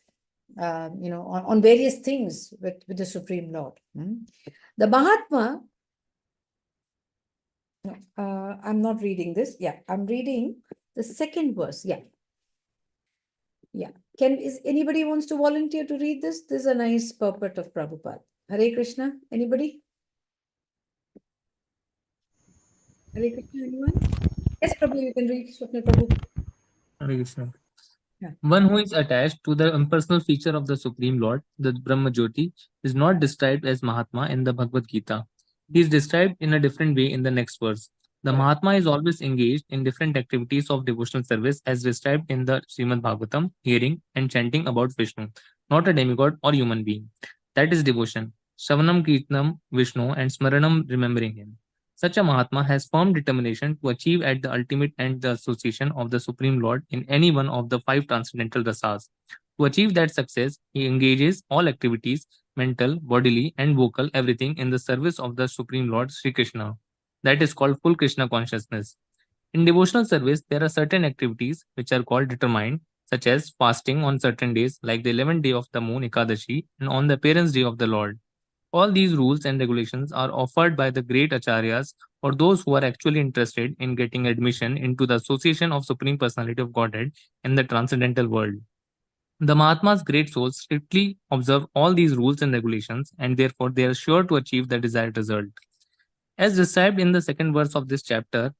on various things with the Supreme Lord. The Mahatma, I'm not reading this. Yeah, I'm reading the second verse. Yeah. Is anybody wants to volunteer to read this? This is a nice purport of Prabhupada. Hare Krishna. Anybody? Hare Krishna, anyone? Yes, Prabhu, you can read. Swapna Prabhu. Hare Krishna. Yeah. One who is attached to the impersonal feature of the Supreme Lord, the Brahma Jyoti, is not described as Mahatma in the Bhagavad Gita. He is described in a different way in the next verse. The Mahatma is always engaged in different activities of devotional service as described in the Srimad Bhagavatam, hearing and chanting about Vishnu, not a demigod or human being. That is devotion. Shravanam Kirtanam Vishnu and Smaranam remembering him. Such a Mahatma has firm determination to achieve at the ultimate end the association of the Supreme Lord in any one of the 5 transcendental rasas. To achieve that success, he engages all activities, mental, bodily, and vocal, everything in the service of the Supreme Lord Sri Krishna. That is called full Krishna consciousness. In devotional service, there are certain activities which are called determined, such as fasting on certain days, like the 11th day of the moon Ekadashi, and on the appearance day of the Lord. All these rules and regulations are offered by the great acharyas or those who are actually interested in getting admission into the association of Supreme Personality of Godhead in the transcendental world. The Mahatma's great souls strictly observe all these rules and regulations, and therefore they are sure to achieve the desired result. As described in the second verse of this chapter,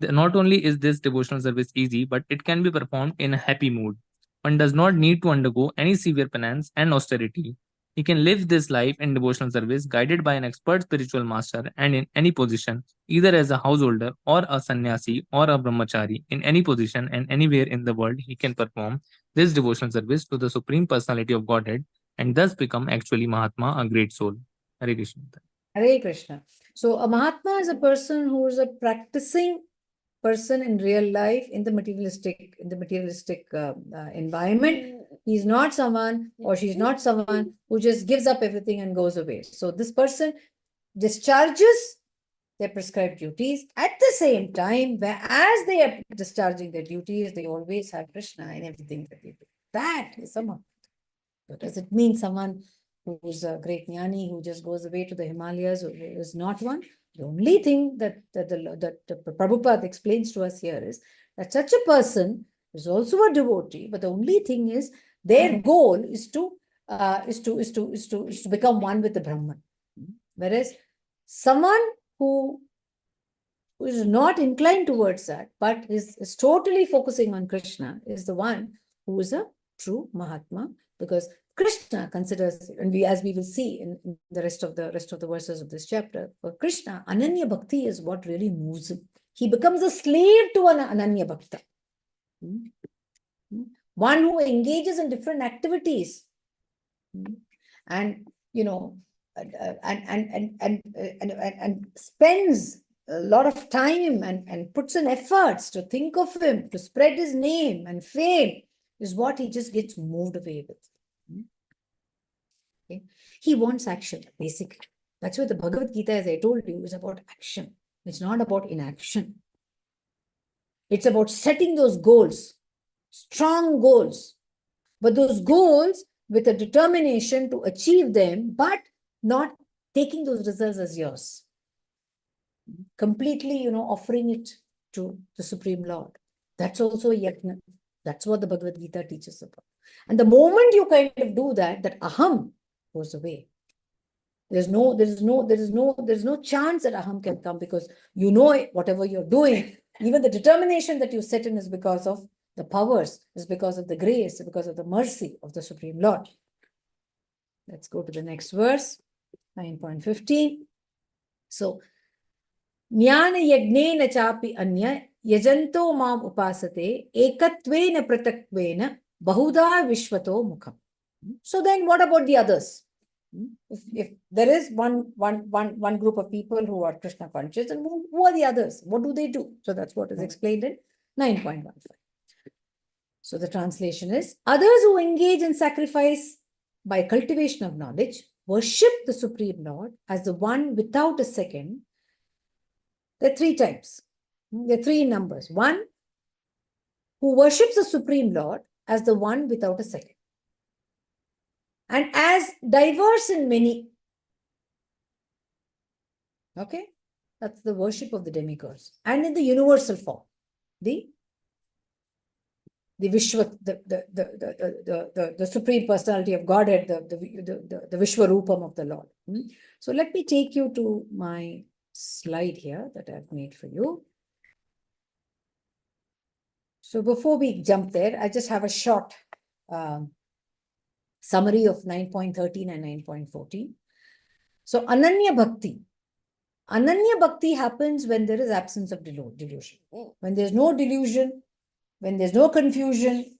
not only is this devotional service easy, but it can be performed in a happy mood. One does not need to undergo any severe penance and austerity. He can live this life in devotional service guided by an expert spiritual master and in any position, either as a householder or a sannyasi or a brahmachari, in any position and anywhere in the world, he can perform this devotional service to the Supreme Personality of Godhead and thus become actually Mahatma, a great soul. Hare Krishna. Hare Krishna. So a Mahatma is a person who is a practicing person in real life in the materialistic environment. He's not someone or she's not someone who just gives up everything and goes away. So this person discharges their prescribed duties. At the same time, as they are discharging their duties, they always have Krishna in everything that they do. That is someone. But does it mean someone who's a great jnani who just goes away to the Himalayas is not one? The only thing that Prabhupada explains to us here is that such a person is also a devotee, but the only thing is their goal is to become one with the Brahman. Whereas someone who is not inclined towards that, but is totally focusing on Krishna, is the one who is a true Mahatma, because Krishna considers, and as we will see in the rest of the verses of this chapter, for Krishna, Ananya Bhakti is what really moves him. He becomes a slave to an Ananya Bhakta. One who engages in different activities. And and spends a lot of time and puts in efforts to think of him, to spread his name and fame, is what he just gets moved away with. Okay. He wants action, basically. That's why the Bhagavad Gita, as I told you, is about action. It's not about inaction. It's about setting those goals, strong goals, but those goals with a determination to achieve them, but not taking those results as yours. Completely, offering it to the Supreme Lord. That's also a yajna. That's what the Bhagavad Gita teaches about. And the moment you kind of do that aham goes away. There's no chance that aham can come, because whatever you're doing, even the determination that you set in is because of the powers, is because of the grace, because of the mercy of the Supreme Lord. Let's go to the next verse, 9.15. So, Jnana yagnena chapi anya yajanto mam upasate ekatvena pratakvena bahuda vishvato mukham. So then what about the others? If there is one group of people who are Krishna conscious, and who are the others? What do they do? So that's what is explained in 9.15. So the translation is, others who engage in sacrifice by cultivation of knowledge worship the Supreme Lord as the one without a second. There are three types. There are three numbers. One, who worships the Supreme Lord as the one without a second, and as diverse in many. Okay, that's the worship of the demigods, and in the universal form, the Vishwa, the Supreme Personality of Godhead, the Vishwarupam of the Lord. So let me take you to my slide here that I've made for you. So before we jump there, I just have a short summary of 9.13 and 9.14. So Ananya Bhakti. Ananya Bhakti happens when there is absence of delusion. When there's no delusion, when there's no confusion,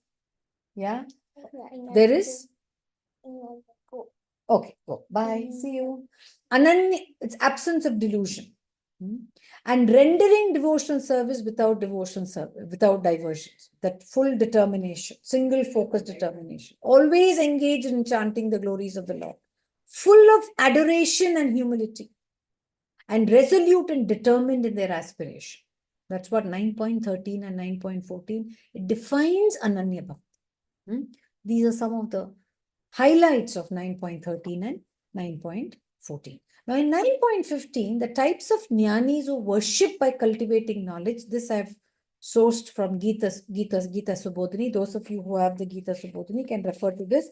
there is. Okay, go. Bye. See you. Ananya, it's absence of delusion. And rendering devotional service without diversions. That full determination, single focus determination. Always engaged in chanting the glories of the Lord. Full of adoration and humility. And resolute and determined in their aspiration. That's what 9.13 and 9.14, it defines Ananya Bhakti. These are some of the highlights of 9.13 and 9.14. Now in 9.15, the types of jnanis who worship by cultivating knowledge, this I've sourced from Gita Subodhini. Those of you who have the Gita Subodhini can refer to this.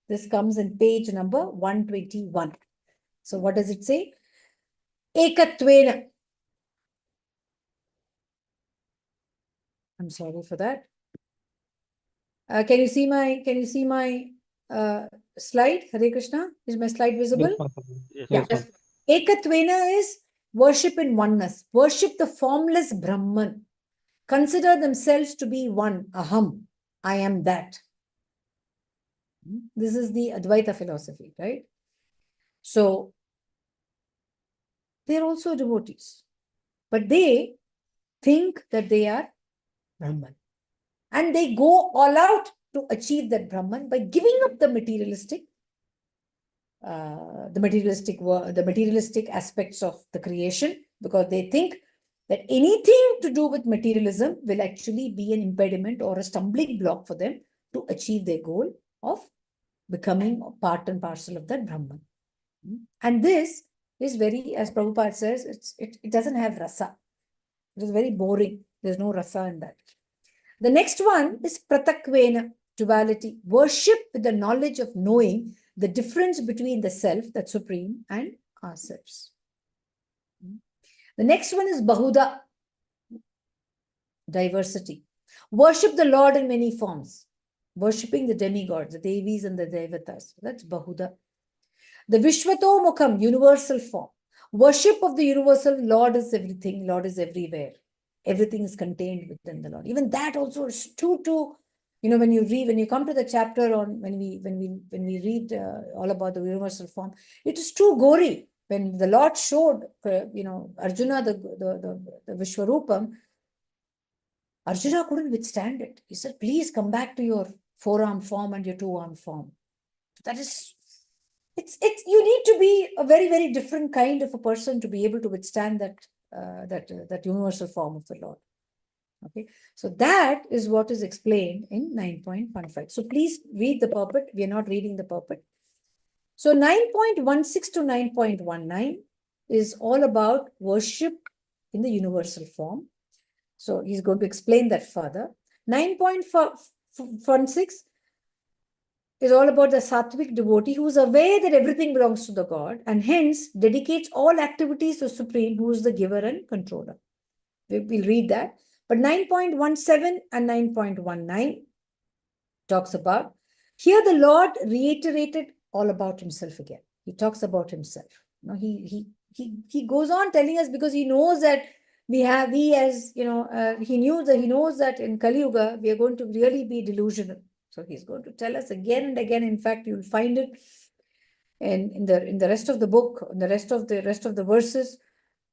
This comes in page number 121. So what does it say? Ekatvena. I'm sorry for that. Can you see my slide? Hare Krishna. Is my slide visible? Yes, Mataji. Yes. Yeah. Yes, Ekatvena is worship in oneness. Worship the formless Brahman. Consider themselves to be one. Aham. I am that. This is the Advaita philosophy, right? So, they're also devotees. But they think that they are Brahman. And they go all out to achieve that Brahman by giving up the materialistic aspects of the creation, because they think that anything to do with materialism will actually be an impediment or a stumbling block for them to achieve their goal of becoming part and parcel of that Brahman. And this is very, as Prabhupada says, it doesn't have rasa. It is very boring. There's no rasa in that. The next one is pratakvena, duality. Worship with the knowledge of knowing the difference between the self, that's supreme, and ourselves. The next one is bahuda, diversity. Worship the Lord in many forms. Worshipping the demigods, the devis and the devatas. That's bahuda. The Vishwato Mukham, universal form. Worship of the universal Lord is everything, Lord is everywhere. Everything is contained within the Lord. Even that also is too, when you come to the chapter on when we read all about the universal form, it is too gory. When the Lord showed Arjuna the Vishwarupam, Arjuna couldn't withstand it. He said, please come back to your 4-arm form and your 2-arm form. That is, you need to be a very, very different kind of a person to be able to withstand that universal form of the Lord. Okay, so that is what is explained in 9.15. So please read the purport. We are not reading the purport. So 9.16 to 9.19 is all about worship in the universal form. So he's going to explain that further. 9.16 is all about the sattvic devotee who is aware that everything belongs to the God and hence dedicates all activities to Supreme, who is the giver and controller. We'll read that. But 9.17 and 9.19 talks about, here the Lord reiterated all about himself again. He talks about himself. He goes on telling us, because he knows that he knows that in Kali Yuga we are going to really be delusional. So he's going to tell us again and again. In fact, you'll find it in the rest of the book, in the rest of the verses.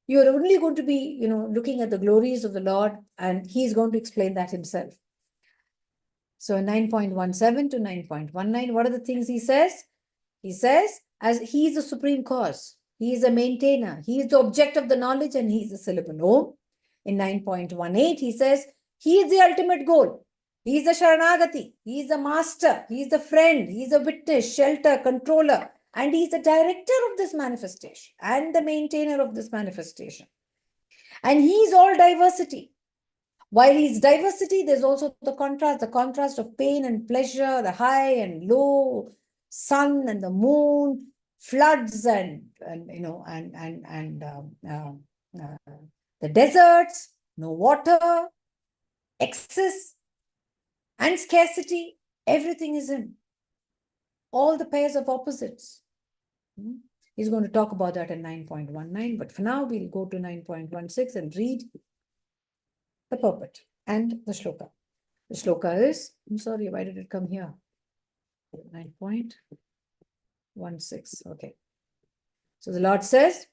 You are only going to be, looking at the glories of the Lord, and he's going to explain that himself. So 9.17 to 9.19, what are the things he says? He says, as he is the supreme cause, he is a maintainer, he is the object of the knowledge, and he is the syllable Om. In 9.18, he says, he is the ultimate goal. He is the Sharanagati, he is the master, he is the friend, he is a witness, shelter, controller, and he is the director of this manifestation and the maintainer of this manifestation. And he is all diversity. While he is diversity, there's also the contrast of pain and pleasure, the high and low, sun and the moon, floods and the deserts, no water, excess and scarcity. Everything is in all the pairs of opposites. He's going to talk about that in 9.19, but for now we'll go to 9.16 and read the purport and the shloka. The shloka is, I'm sorry, why did it come here? 9.16, okay. So the Lord says,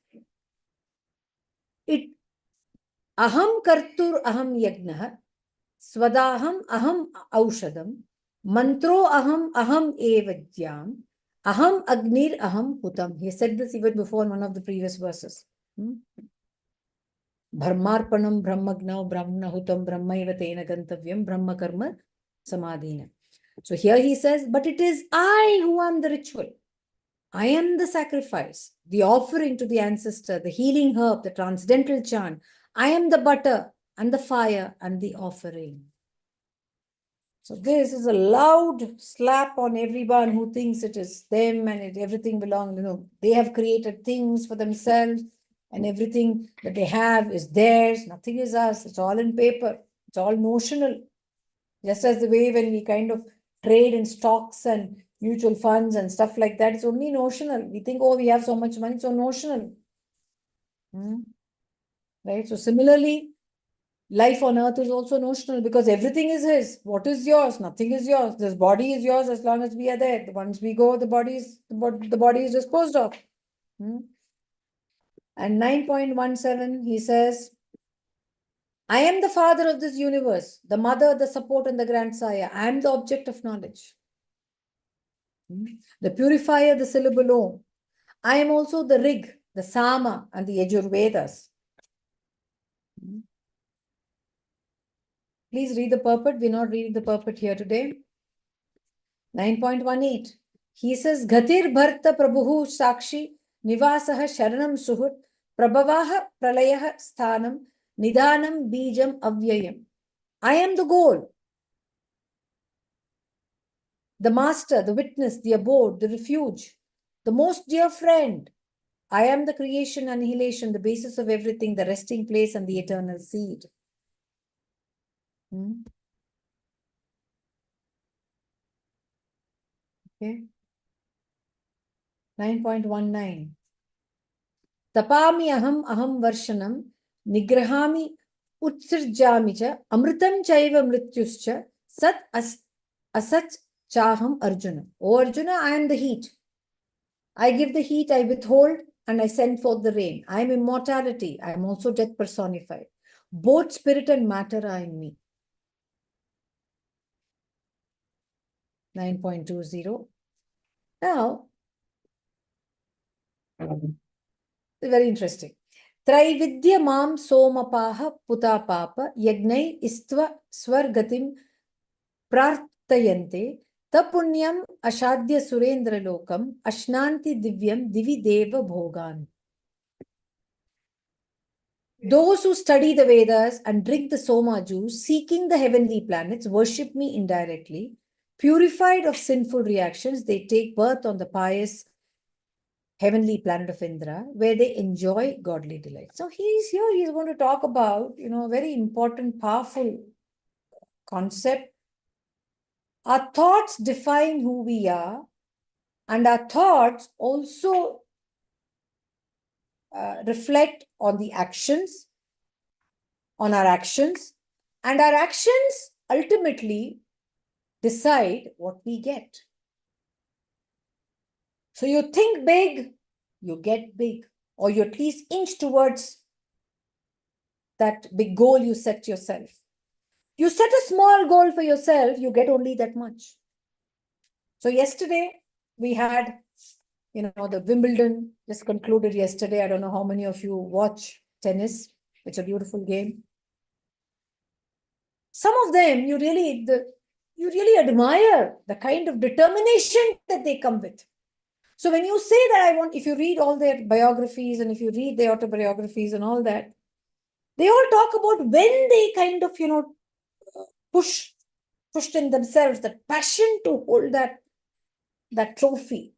aham kartur aham yajnah, swadaham aham aushadam, mantro aham evadyam, aham agnir aham hutam. He said this even before in one of the previous verses. Brahmarpanam brahmagnav brahmanahutam brahmaiva tena gantavyam brahma karma samadhina. So here he says, but it is I who am the ritual. I am the sacrifice, the offering to the ancestor, the healing herb, the transcendental chant. I am the butter and the fire and the offering. So this is a loud slap on everyone who thinks it is them and everything belongs, they have created things for themselves and everything that they have is theirs. Nothing is us. It's all in paper. It's all notional. Just as the way when we kind of trade in stocks and mutual funds and stuff like that, it's only notional. We think, oh, we have so much money, so notional. Right? So similarly, life on earth is also notional because everything is his. What is yours? Nothing is yours. This body is yours as long as we are there. Once we go, the body is disposed of. And 9.17, he says, I am the father of this universe, the mother, the support, and the grandsire. I am the object of knowledge. The purifier, the syllable Om. I am also the Rig, the Sama, and the Yajurvedas. Please read the purport. We're not reading the purport here today. 9.18. He says, Ghatir Bharta Prabhuhu Sakshi Nivasaha Sharanam Suhut Prabhavaha Pralayaha Sthanam Nidhanam Bijam Avyayam. I am the goal, the master, the witness, the abode, the refuge, the most dear friend. I am the creation, annihilation, the basis of everything, the resting place and the eternal seed. Okay. 9.19. Tapami aham varshanam nigrahami utsirjami cha amritam chaiva mrityuscha sat asat chaham Arjuna. O Arjuna, I am the heat. I give the heat, I withhold, and I send forth the rain. I am immortality. I am also death personified. Both spirit and matter are in me. 9.20. Now, very interesting. Traividya mam somapaha putapapa yagnai istva swargatim prartayante tapunyam ashadya surendra lokam ashnanti divyam divi deva bhogan. Those who study the Vedas and drink the Soma juice, seeking the heavenly planets, worship me indirectly. Purified of sinful reactions, they take birth on the pious heavenly planet of Indra, where they enjoy godly delight. So he's going to talk about, a very important, powerful concept. Our thoughts define who we are, and our thoughts also reflect on the actions, on our actions, and our actions ultimately decide what we get. So you think big, you get big, or you at least inch towards that big goal you set yourself. You set a small goal for yourself, you get only that much. So yesterday we had, the Wimbledon just concluded yesterday. I don't know how many of you watch tennis. It's a beautiful game. Some of them you really admire the kind of determination that they come with. So when you say that if you read all their biographies and if you read their autobiographies and all that, they all talk about when they kind of, pushed in themselves that passion to hold that trophy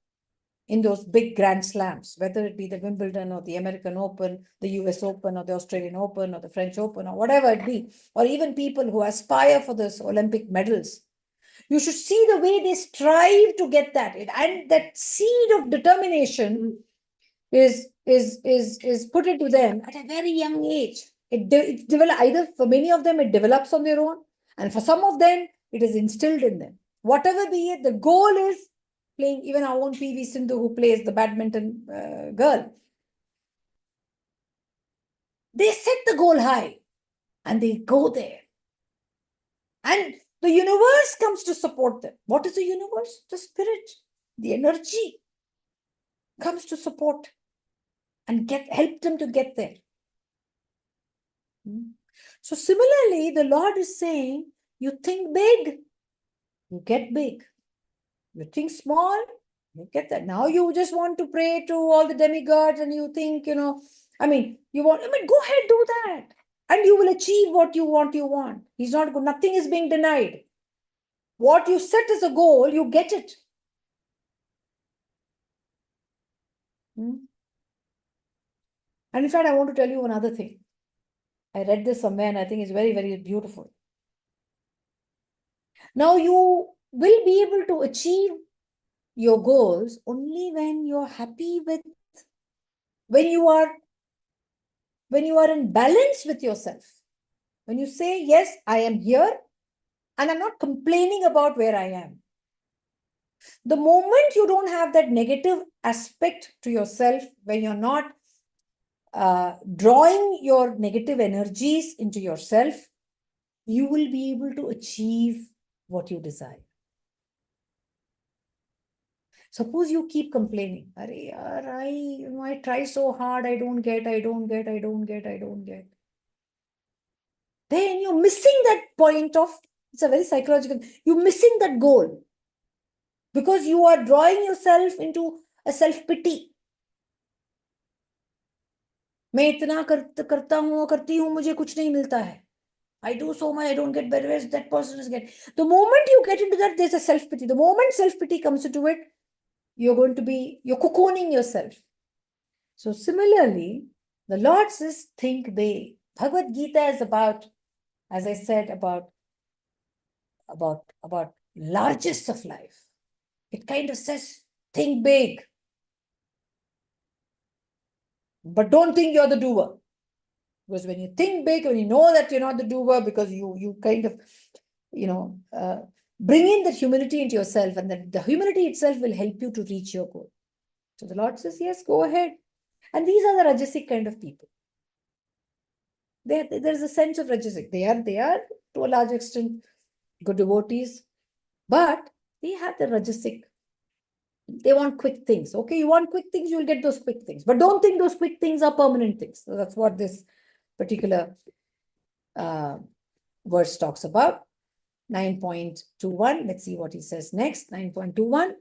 in those big grand slams, whether it be the Wimbledon or the American Open, the US Open or the Australian Open or the French Open or whatever it be, or even people who aspire for those Olympic medals. You should see the way they strive to get that. And that seed of determination is put into them at a very young age. It develops, either for many of them, it develops on their own, and for some of them, it is instilled in them. Whatever be it, the goal is playing. Even our own PV Sindhu, who plays the badminton girl, they set the goal high and they go there. And the universe comes to support them. What is the universe? The spirit, the energy comes to support and help them to get there. So similarly, the Lord is saying, you think big, you get big. You think small, you get that. Now you just want to pray to all the demigods and you think, go ahead, do that. And you will achieve what you want. He's not good. Nothing is being denied. What you set as a goal, you get it. And in fact, I want to tell you one other thing. I read this somewhere and I think it's very, very beautiful. Now you will be able to achieve your goals only when you're happy with, when you are in balance with yourself. When you say, yes, I am here and I'm not complaining about where I am. The moment you don't have that negative aspect to yourself, when you're not drawing your negative energies into yourself, you will be able to achieve what you desire. Suppose you keep complaining, I try so hard, I don't get. Then you're missing that point of, it's a very psychological, you're missing that goal. Because you are drawing yourself into a self-pity. मैं इतना करता हूँ करती हूँ मुझे कुछ नहीं मिलता है. I do so much, I don't get better as that person is getting. The moment you get into that, there's a self-pity. The moment self-pity comes into it, you're cocooning yourself. So similarly, the Lord says, think big. Bhagavad Gita is about, as I said, about largest of life. It kind of says, think big. But don't think you're the doer. Because when you think big, when you know that you're not the doer, because you kind of, bring in that humility into yourself, and that the humility itself will help you to reach your goal. So the Lord says, yes, go ahead. And these are the Rajasic kind of people. There's a sense of Rajasic. They are to a large extent good devotees, but they have the Rajasic. They want quick things. Okay, you want quick things, you'll get those quick things. But don't think those quick things are permanent things. So that's what this particular verse talks about. 9.21. Let's see what he says next. 9.21.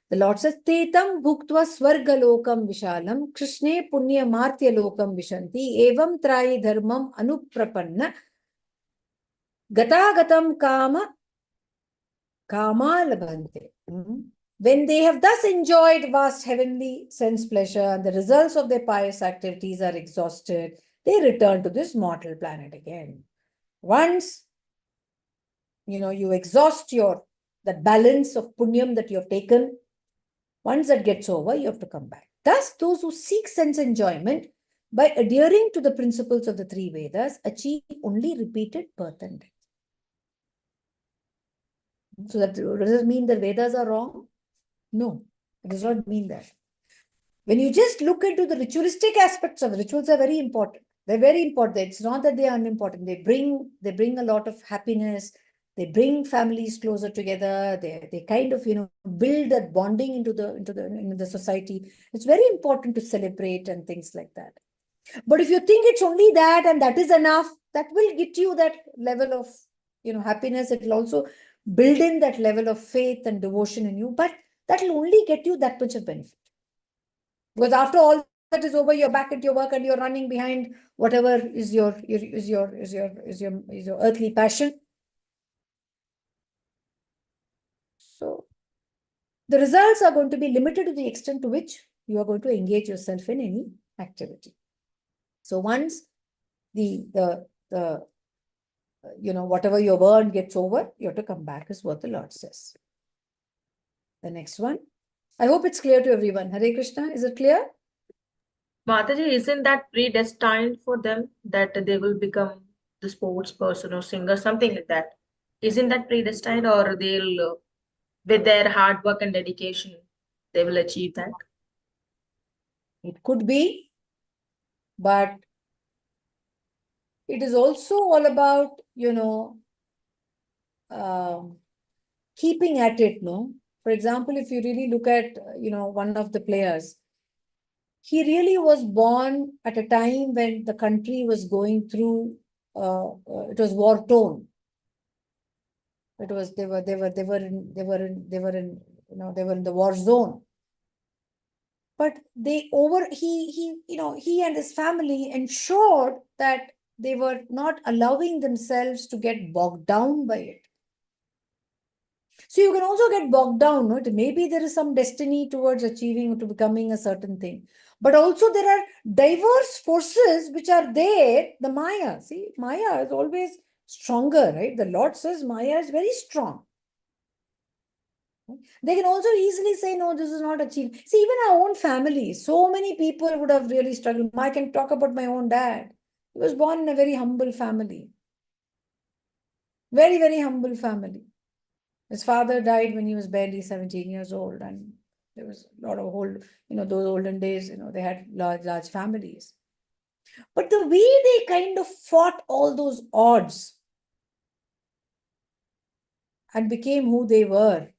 The Lord says, Tetam bhuktva swargalokam vishalam Krishne punya martya lokam vishanti evam trayi dharmam anuprapanna gatagatam kama labhante. When they have thus enjoyed vast heavenly sense pleasure and the results of their pious activities are exhausted, they return to this mortal planet again. Once, you exhaust that balance of punyam that you have taken, once that gets over, you have to come back. Thus, those who seek sense enjoyment by adhering to the principles of the three Vedas achieve only repeated birth and death. So that does it mean the Vedas are wrong? No, it does not mean that. When you just look into the ritualistic aspects of rituals, are very important. They're very important. It's not that they are unimportant. They bring a lot of happiness. They bring families closer together. They kind of build that bonding into the society. It's very important to celebrate and things like that. But if you think it's only that and that is enough, that will get you that level of happiness. It will also build in that level of faith and devotion in you. But that will only get you that much of benefit. Because after all that is over, you're back at your work and you're running behind whatever is your earthly passion. So the results are going to be limited to the extent to which you are going to engage yourself in any activity. So once whatever you've earned gets over, you have to come back, is what the Lord says. The next one. I hope it's clear to everyone. Hare Krishna, is it clear? Mataji, isn't that predestined for them that they will become the sports person or singer, something like that? Isn't that predestined, or they'll, with their hard work and dedication, they will achieve that? It could be, but it is also all about, keeping at it, no? For example, if you really look at, one of the players, he really was born at a time when the country was going through, it was war-torn. They were in the war zone. But he and his family ensured that they were not allowing themselves to get bogged down by it. So you can also get bogged down, no? Maybe there is some destiny towards achieving, to becoming a certain thing. But also there are diverse forces which are there. The Maya, see, Maya is always stronger, right? The Lord says Maya is very strong. They can also easily say, no, this is not achieved. See, even our own family, so many people would have really struggled. I can talk about my own dad. He was born in a very humble family. Very, very humble family. His father died when he was barely 17 years old, and there was a lot of those olden days, they had large families. But the way they kind of fought all those odds and became who they were.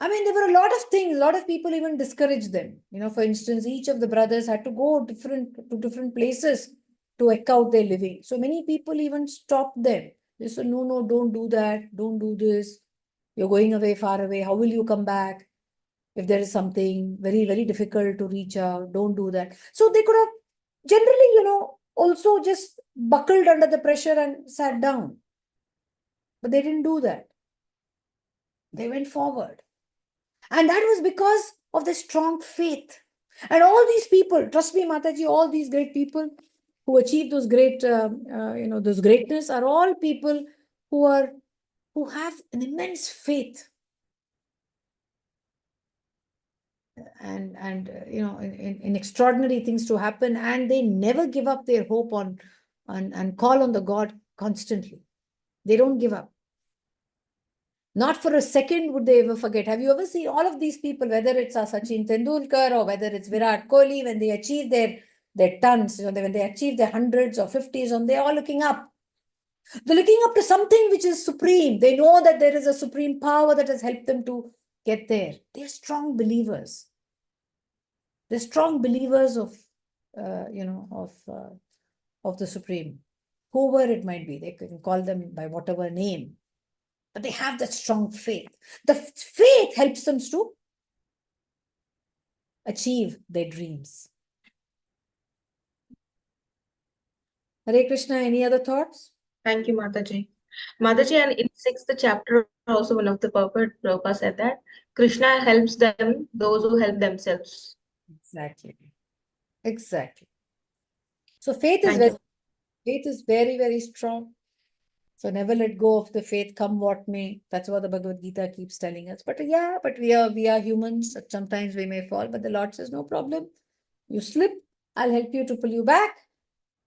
I mean, there were a lot of things, a lot of people even discouraged them. For instance, each of the brothers had to go to different places to eke out their living. So many people even stopped them. They said, no, don't do that. Don't do this. You're going away, far away. How will you come back? If there is something very, very difficult to reach out, don't do that. So they could have generally, also just buckled under the pressure and sat down. But they didn't do that. They went forward. And that was because of the strong faith. And all these people, trust me, Mataji, all these great people who achieve those those greatness are all people who have an immense faith. And in extraordinary things to happen, and they never give up their hope on and call on the God constantly. They don't give up. Not for a second would they ever forget. Have you ever seen all of these people, whether it's Sachin Tendulkar or whether it's Virat Kohli, when they achieve their tons, when they achieve their hundreds or 50s, they're all looking up. They're looking up to something which is supreme. They know that there is a supreme power that has helped them to get there. They're strong believers. They're strong believers of the Supreme, whoever it might be. They can call them by whatever name, but they have that strong faith. The faith helps them to achieve their dreams. Hare Krishna, any other thoughts? Thank you, Mataji. Mataji, and in 6th chapter, also one of the Prabhupada said that Krishna helps them, those who help themselves. Exactly. So faith is very, very strong. So never let go of the faith, come what may. That's what the Bhagavad Gita keeps telling us. But we are humans. Sometimes we may fall, but the Lord says, no problem. You slip, I'll help you to pull you back.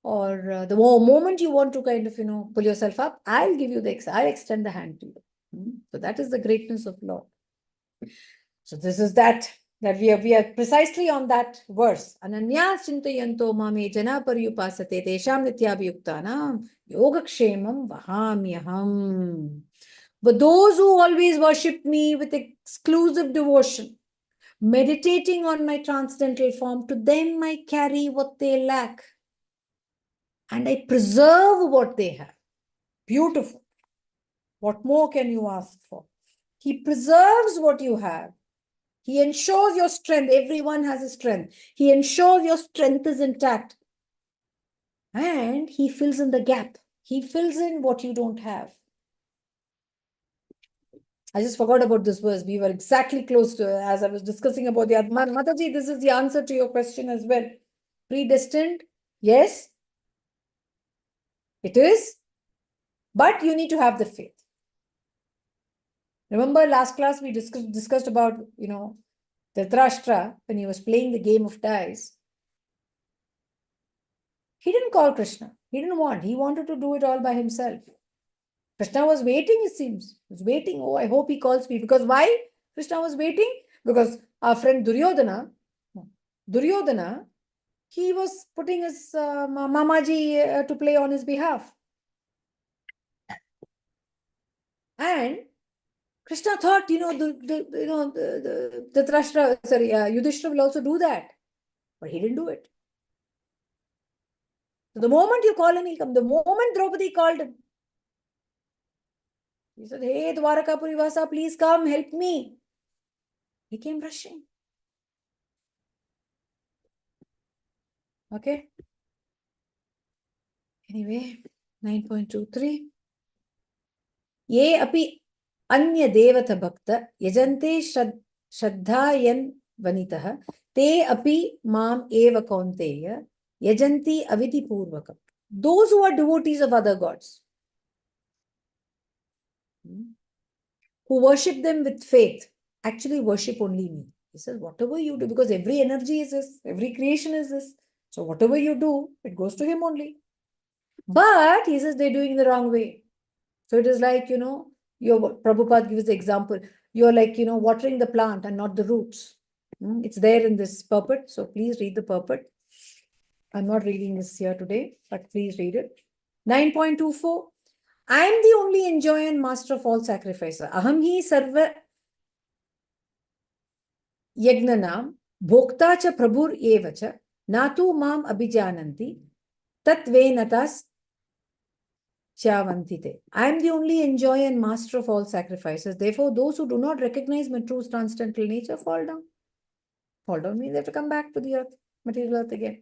Or the moment you want to kind of, pull yourself up, I'll I'll extend the hand to you. So that is the greatness of Lord. So this is that we are precisely on that verse. Ananya chintayanto mame jana paryupasate tesham nityabhyuktanam yogakshemam vahamyaham. But those who always worship me with exclusive devotion, meditating on my transcendental form, to them I carry what they lack. And I preserve what they have. Beautiful. What more can you ask for? He preserves what you have. He ensures your strength. Everyone has a strength. He ensures your strength is intact. And he fills in the gap. He fills in what you don't have. I just forgot about this verse. We were exactly close to, as I was discussing about the Atman. Mataji, this is the answer to your question as well. Predestined? Yes. It is. But you need to have the faith. Remember last class we discussed about, Dhritarashtra, when he was playing the game of dice. He didn't call Krishna. He didn't want. He wanted to do it all by himself. Krishna was waiting, it seems. He was waiting. Oh, I hope he calls me. Because why Krishna was waiting? Because our friend Duryodhana, he was putting his Mamaji to play on his behalf. And Krishna thought, Yudhishthira will also do that. But he didn't do it. So the moment you call him, he'll come. The moment Draupadi called him, he said, hey, Dwarakapuri Vasa, please come, help me. He came rushing. Okay. Anyway, 9.23. Ye api anya devata bhakta yajante shraddhayan vanitah te api mam eva kaunteya yajanti aviti purvakam. Those who are devotees of other gods. who worship them with faith actually worship only me. He says, whatever you do, because every energy is this, every creation is this. So whatever you do, it goes to him only. But he says they're doing the wrong way. So it is like, your Prabhupada gives the example. You're like, watering the plant and not the roots. It's there in this purport. So please read the purport. I'm not reading this here today, but please read it. 9.24. I am the only enjoyer and master of all sacrifices. Aham hi sarva yagnanam bhokta cha prabhur evacha natu mam abhijananti tatvenatas chavantite. I am the only enjoyer and master of all sacrifices. Therefore, those who do not recognize my true transcendental nature fall down. Fall down means they have to come back to the earth, material earth again.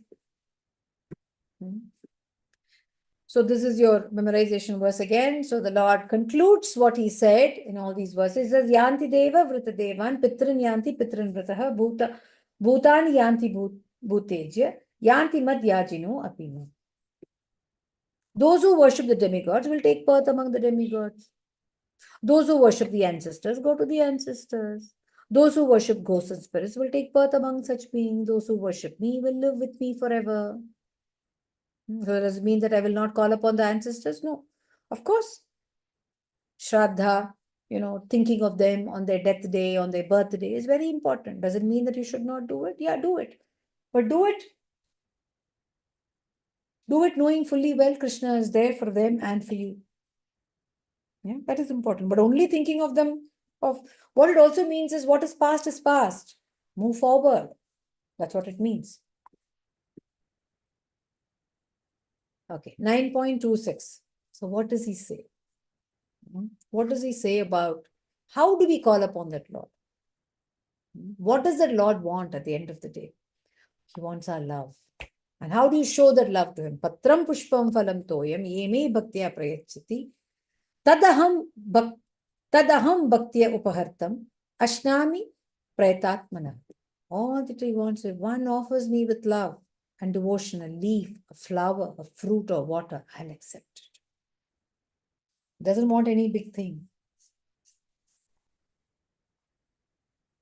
So this is your memorization verse again. So the Lord concludes what he said in all these verses. He says, Yanti deva vrita devan, pitrin yanti pitrin vritaha, bhutan yanti bhutejya, yanti mad yajino apima. Those who worship the demigods will take birth among the demigods. Those who worship the ancestors go to the ancestors. Those who worship ghosts and spirits will take birth among such beings. Those who worship me will live with me forever. So does it mean that I will not call upon the ancestors? No. Of course. Shraddha, thinking of them on their death day, on their birthday is very important. Does it mean that you should not do it? Yeah, do it. But do it. Do it knowing fully well Krishna is there for them and for you. Yeah, that is important. But only thinking of them, of what it also means is what is past is past. Move forward. That's what it means. Okay, 9.26. So what does he say? What does he say about how do we call upon that Lord? What does that Lord want at the end of the day? He wants our love. And how do you show that love to him? Patram pushpam phalam toyam yeme bhaktya prayachati tadaham bhaktya upahartam ashnami prayatatmana. All that he wants is one offers me with love and devotion, a leaf, a flower, a fruit or water, I'll accept it. Doesn't want any big thing.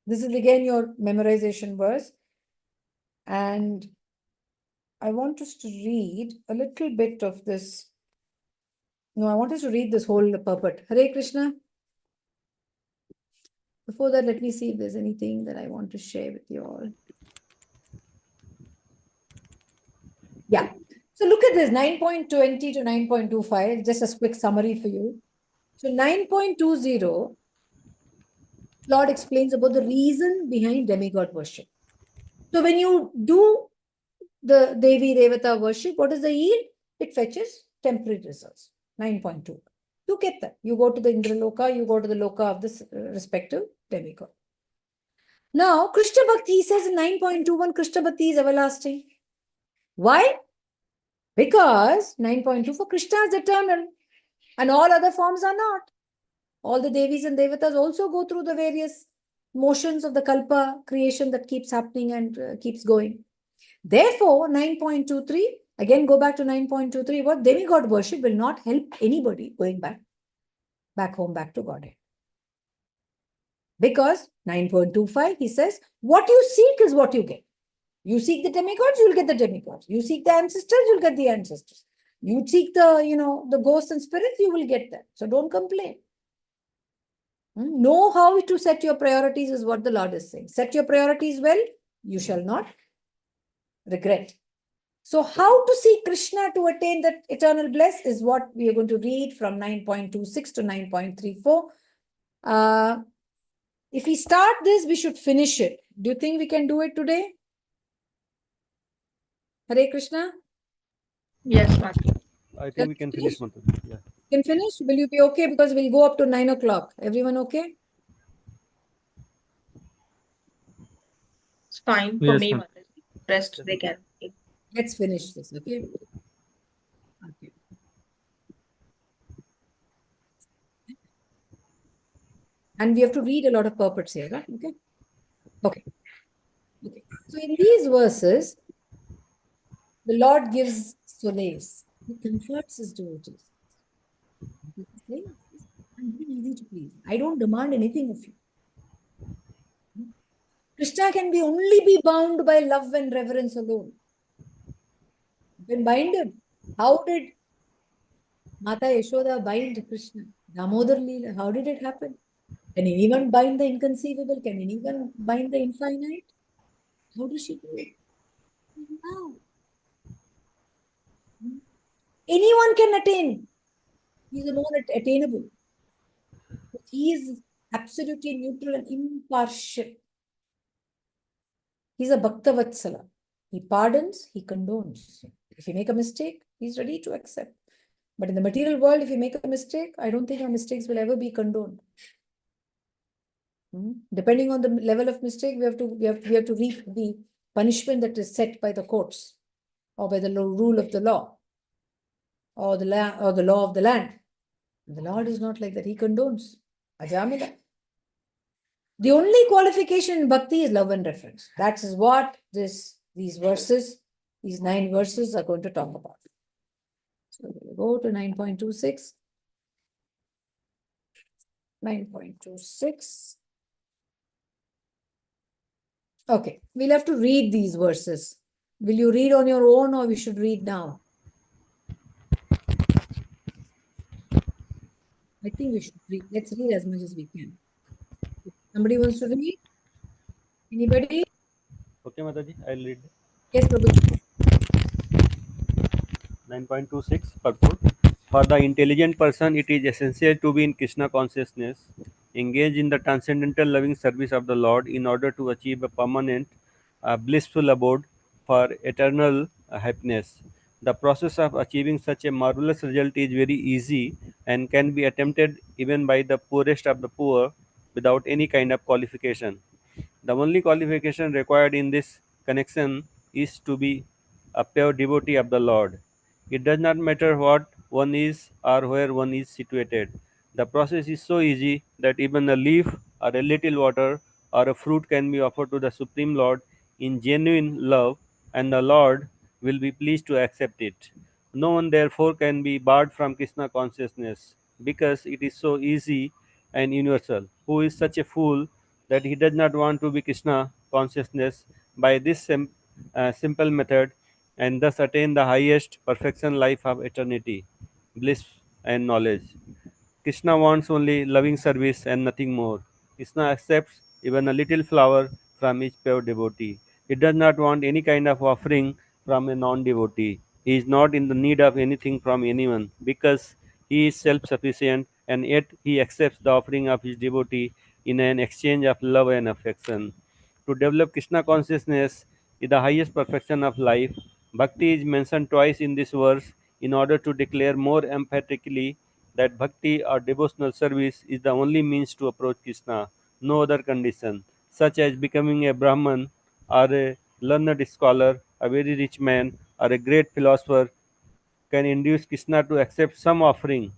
This is again your memorization verse. And I want us to read a little bit of this. No, I want us to read this whole purport. Hare Krishna. Before that, let me see if there's anything that I want to share with you all. Yeah. So look at this 9.20 to 9.25, just a quick summary for you. So 9.20, Lord explains about the reason behind demigod worship. So when you do the Devi Devata worship, what is the yield? It fetches temporary results. 9.2. You get that. You go to the Indraloka, you go to the Loka of this respective demigod. Now, Krishna Bhakti, he says in 9.21, Krishna Bhakti is everlasting. Why? Because 9.2 for Krishna is eternal and all other forms are not. All the Devis and Devatas also go through the various motions of the Kalpa creation that keeps happening and keeps going. Therefore, 9.23, again go back to 9.23, what demigod worship will not help anybody going back home, back to Godhead. Because 9.25, he says, what you seek is what you get. You seek the demigods, you'll get the demigods. You seek the ancestors, you'll get the ancestors. You seek the ghosts and spirits, you will get that. So don't complain. Know how to set your priorities is what the Lord is saying. Set your priorities well, you shall not regret. So how to see Krishna to attain that eternal bliss is what we are going to read from 9.26 to 9.34. If we start this, we should finish it. Do you think we can do it today? Hare Krishna? Yes, Mataji. I think we can finish, Mataji. Yeah. Can finish? Will you be okay? Because we'll go up to 9 o'clock. Everyone okay? It's fine for Yes, me, ma'am. Mataji. Rest they can. Let's finish this, okay? Okay. And we have to read a lot of purports here, right? Okay. Okay. Okay. So in these verses, the Lord gives solace. He comforts his devotees. And very easy to please. I don't demand anything of you. Krishna can only be bound by love and reverence alone. When binded, how did Mata Yashoda bind Krishna? Damodar Leela, how did it happen? Can anyone bind the inconceivable? Can anyone bind the infinite? How does she do it? How? Anyone can attain. He is alone attainable. He is absolutely neutral and impartial. He's a Bhakta Vatsala. He pardons, he condones. If you make a mistake, he's ready to accept. But in the material world, if you make a mistake, I don't think our mistakes will ever be condoned. Depending on the level of mistake, we have to reap the punishment that is set by the courts or by the rule of the law or the law of the land. The Lord is not like that. He condones. Ajamila. The only qualification in bhakti is love and reference. That is what these verses, these 9 verses are going to talk about. So we'll go to 9.26. 9.26. Okay, we'll have to read these verses. Will you read on your own or we should read now? I think we should read. Let's read as much as we can. Somebody wants to read? Anybody? Okay, Mataji, I'll read. Yes, Prabhu. 9.26 purport. For the intelligent person, it is essential to be in Krishna consciousness, engage in the transcendental loving service of the Lord in order to achieve a permanent, blissful abode for eternal happiness. The process of achieving such a marvelous result is very easy and can be attempted even by the poorest of the poor without any kind of qualification. The only qualification required in this connection is to be a pure devotee of the Lord. It does not matter what one is or where one is situated. The process is so easy that even a leaf or a little water or a fruit can be offered to the Supreme Lord in genuine love, and the Lord will be pleased to accept it. No one therefore can be barred from Krishna consciousness because it is so easy and universal. Who is such a fool that he does not want to be Krishna consciousness by this simple method and thus attain the highest perfection life of eternity, bliss and knowledge. Krishna wants only loving service and nothing more. Krishna accepts even a little flower from each pure devotee. He does not want any kind of offering from a non devotee. He is not in the need of anything from anyone because he is self sufficient, and yet he accepts the offering of his devotee in an exchange of love and affection. To develop Krishna consciousness is the highest perfection of life. Bhakti is mentioned twice in this verse in order to declare more emphatically that bhakti or devotional service is the only means to approach Krishna, no other condition, such as becoming a Brahman or a learned scholar, a very rich man, or a great philosopher, can induce Krishna to accept some offering.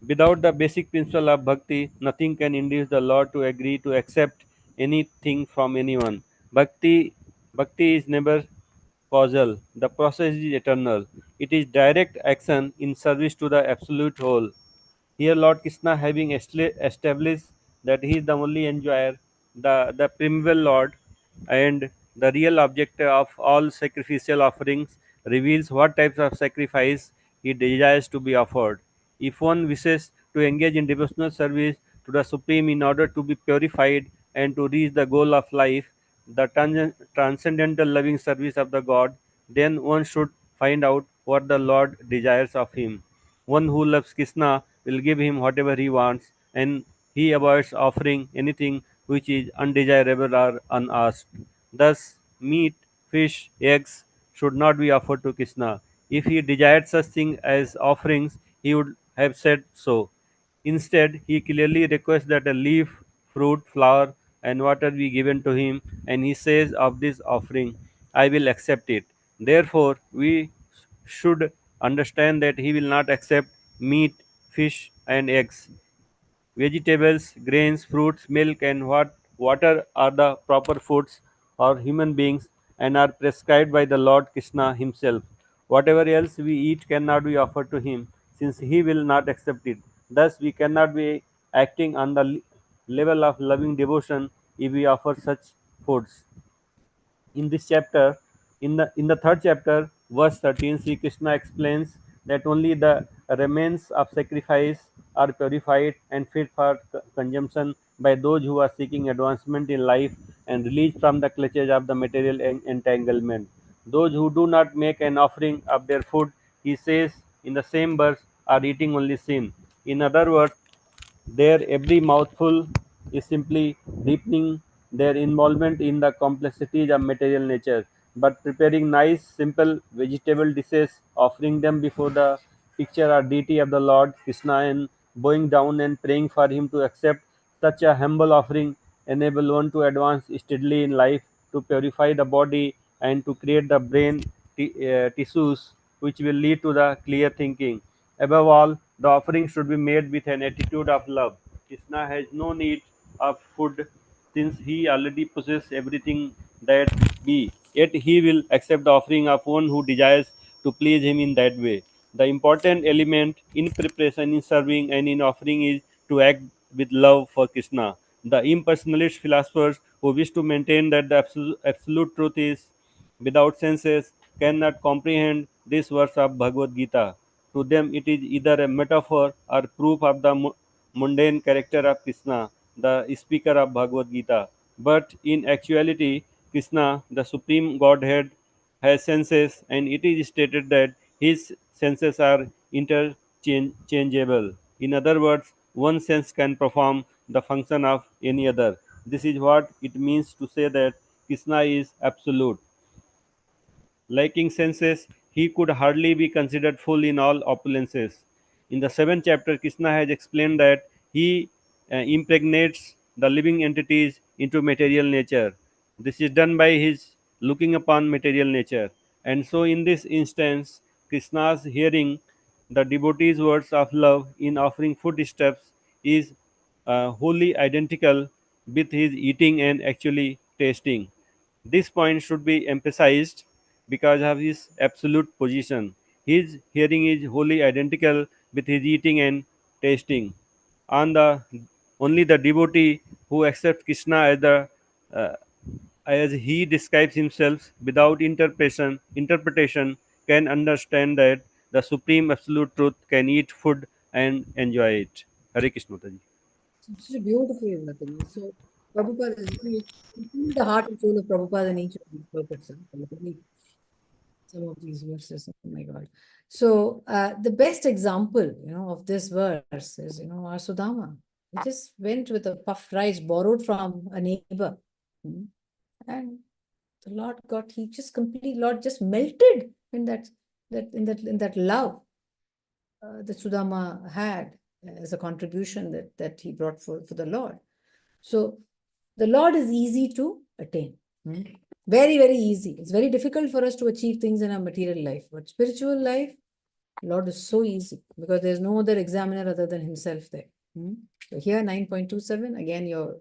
Without the basic principle of bhakti, nothing can induce the Lord to agree to accept anything from anyone. Bhakti is never causal. The process is eternal. It is direct action in service to the absolute whole. Here, Lord Krishna, having established that He is the only enjoyer, the primeval Lord, and the real object of all sacrificial offerings, reveals what types of sacrifice He desires to be offered. If one wishes to engage in devotional service to the Supreme in order to be purified and to reach the goal of life, the transcendental loving service of the God, then one should find out what the Lord desires of him. One who loves Krishna will give him whatever he wants, and he avoids offering anything which is undesirable or unasked. Thus, meat, fish, eggs should not be offered to Krishna. If he desired such things as offerings, he would have said so. Instead, he clearly requests that a leaf, fruit, flower, and water be given to him, and he says of this offering, I will accept it. Therefore, we should understand that he will not accept meat, fish, and eggs. Vegetables, grains, fruits, milk, and water are the proper foods for human beings and are prescribed by the Lord Krishna himself. Whatever else we eat cannot be offered to him, since he will not accept it. Thus, we cannot be acting on the level of loving devotion if we offer such foods. In this chapter, in the third chapter, verse 13, Sri Krishna explains that only the remains of sacrifice are purified and fit for consumption by those who are seeking advancement in life and release from the clutches of the material entanglement. Those who do not make an offering of their food, he says in the same verse, are eating only sin. In other words, their every mouthful is simply deepening their involvement in the complexities of material nature. But preparing nice, simple vegetable dishes, offering them before the picture or deity of the Lord Krishna, and bowing down and praying for him to accept such a humble offering enable one to advance steadily in life, to purify the body, and to create the brain tissues which will lead to the clear thinking. Above all, the offering should be made with an attitude of love. Krishna has no need of food since he already possesses everything that be. Yet he will accept the offering of one who desires to please him in that way. The important element in preparation, in serving, and in offering is to act with love for Krishna. The impersonalist philosophers who wish to maintain that the absolute truth is without senses cannot comprehend this verse of Bhagavad Gita. To them, it is either a metaphor or proof of the mundane character of Krishna, the speaker of Bhagavad Gita. But in actuality, Krishna, the Supreme Godhead, has senses, and it is stated that his senses are interchangeable. In other words, one sense can perform the function of any other. This is what it means to say that Krishna is absolute. Lacking senses, he could hardly be considered full in all opulences. In the seventh chapter, Krishna has explained that he impregnates the living entities into material nature. This is done by his looking upon material nature. And so, in this instance, Krishna's hearing the devotee's words of love in offering foodstuffs is wholly identical with his eating and actually tasting. This point should be emphasized because of his absolute position. His hearing is wholly identical with his eating and tasting. On the only the devotee who accepts Krishna uh, as he describes himself without interpretation can understand that the supreme absolute truth can eat food and enjoy it. Hare Krishna Mataji. Such a beautiful Mataji. So Prabhupada is the heart and soul of Prabhupada in each of these purports. Some of these verses, oh my God. So the best example, of this verse is, our Sudama. He just went with a puffed rice borrowed from a neighbor. And the Lord just melted in that love that Sudama had as a contribution that he brought for the Lord. So the Lord is easy to attain. Very, very easy. It's very difficult for us to achieve things in our material life. But spiritual life, Lord is so easy because there's no other examiner other than himself there. So here 9.27, again your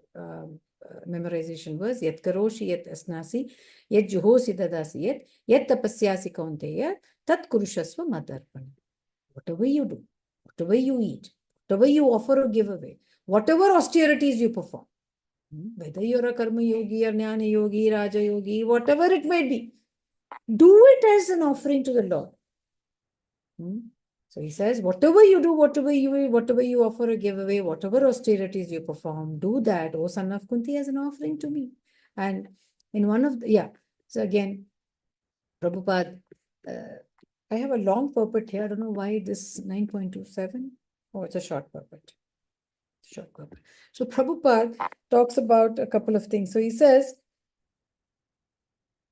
memorization verse, Yat karoshi yat asnasi, yat juhosi dadasi yat tapasyasi kaunteya, tat kurushasva madarpana. Whatever you do, whatever you eat, whatever you offer or give away, whatever austerities you perform, whether you're a karma yogi or jnana yogi, raja yogi, whatever it may be, do it as an offering to the Lord. So he says, whatever you do, whatever you offer or give away, whatever austerities you perform, do that, O son of Kunti, as an offering to me. And in one of the, so again, Prabhupada, I have a long purport here. I don't know why this 9.27. Oh, it's a short purport. Short purport. So Prabhupada talks about a couple of things. So he says,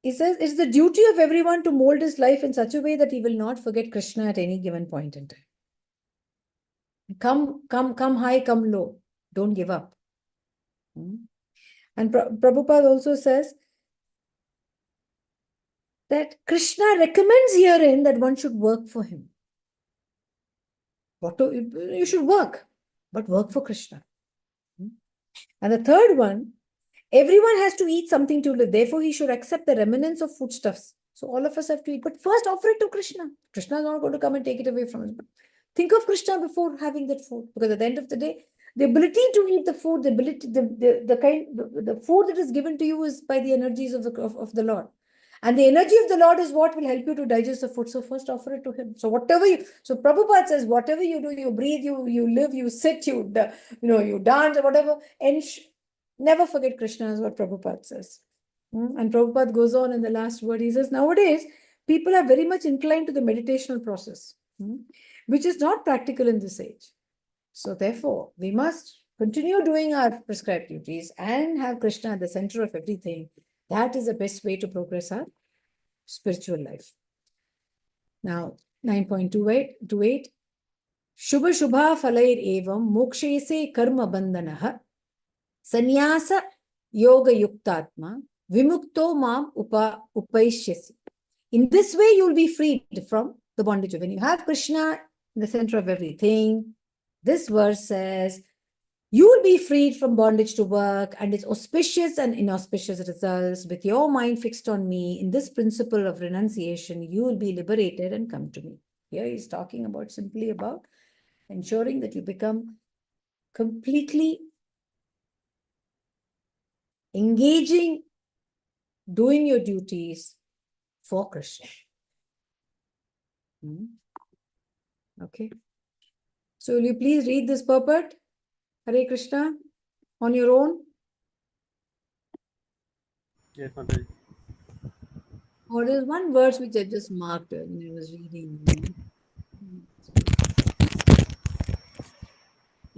it's the duty of everyone to mold his life in such a way that he will not forget Krishna at any given point in time. Come high, come low. Don't give up. And Prabhupada also says that Krishna recommends herein that one should work for him. You should work, but work for Krishna. And the third one, everyone has to eat something to live. Therefore, he should accept the remnants of foodstuffs. So all of us have to eat, but first offer it to Krishna. Krishna is not going to come and take it away from us. But think of Krishna before having that food, because at the end of the day, The ability to eat the food, the ability, the food that is given to you is by the energies of the Lord. And the energy of the Lord is what will help you to digest the food. So first offer it to him. So so Prabhupada says, whatever you do, you breathe, you live, you sit, you dance or whatever, and never forget Krishna is what Prabhupada says. And Prabhupada goes on in the last word. He says, nowadays, people are very much inclined to the meditational process, which is not practical in this age. So therefore, we must continue doing our prescribed duties and have Krishna at the center of everything. That is the best way to progress our spiritual life. Now, 9.28. Shubha Shubha Falair Evam Mokshese Karma Bandanaha Sannyasa Yoga Yuktatma Vimukto Mam Upaishyasi. In this way, you will be freed from the bondage of when you have Krishna in the center of everything. This verse says, you will be freed from bondage to work and its auspicious and inauspicious results. With your mind fixed on me, in this principle of renunciation, you will be liberated and come to me. Here he's talking about simply about ensuring that you become completely engaging, doing your duties for Krishna. Okay. So will you please read this purport, Hare Krishna, on your own? Yes, Mataji. Or there's one verse which I just marked when I was reading.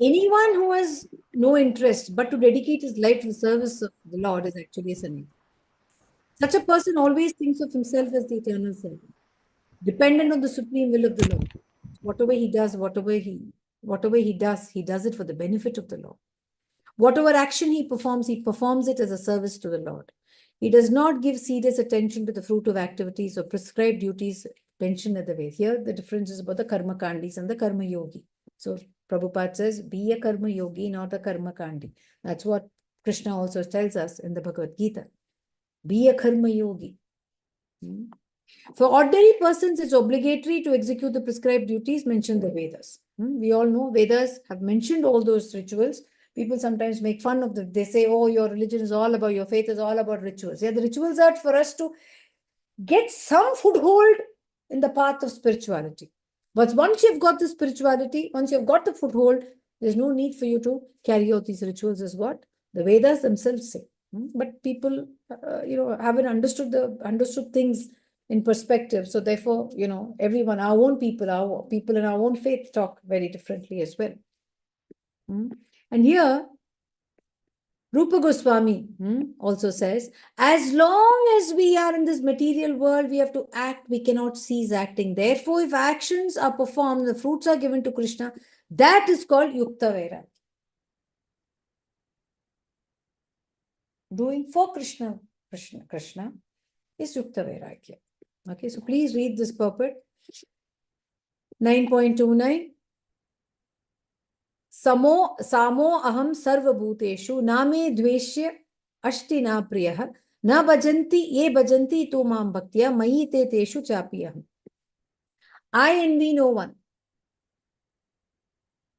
Anyone who has no interest but to dedicate his life to the service of the Lord is actually a sannyasi. Such a person always thinks of himself as the eternal self, dependent on the supreme will of the Lord. Whatever he does, he does it for the benefit of the Lord. Whatever action he performs it as a service to the Lord. He does not give serious attention to the fruit of activities or prescribed duties mentioned at the way. Here, the difference is about the karma kandis and the karma yogi. So, Prabhupada says, be a karma yogi, not a karma kandi. That's what Krishna also tells us in the Bhagavad Gita. Be a karma yogi. For ordinary persons, it's obligatory to execute the prescribed duties mentioned in the Vedas. We all know Vedas have mentioned all those rituals. People sometimes make fun of them. They say, oh, your religion is all about, your faith is all about rituals. Yeah, the rituals are for us to get some foothold in the path of spirituality. But once you've got the spirituality, once you've got the foothold, there's no need for you to carry out these rituals, is what the Vedas themselves say. But people, haven't understood things in perspective. So therefore, everyone, our people in our own faith talk very differently as well. And here, Rupa Goswami also says, as long as we are in this material world, we have to act, we cannot cease acting. Therefore, if actions are performed, the fruits are given to Krishna, that is called Yukta Vairagya. Doing for Krishna is Yukta Vairagya. Okay, so please read this purport. 9.29. Samo aham sarva bhuteshu name dveshya ashti na priyah na bhajanti ye bhajanti tu mam bhaktya mayi te teshu chapiyaham. I envy no one,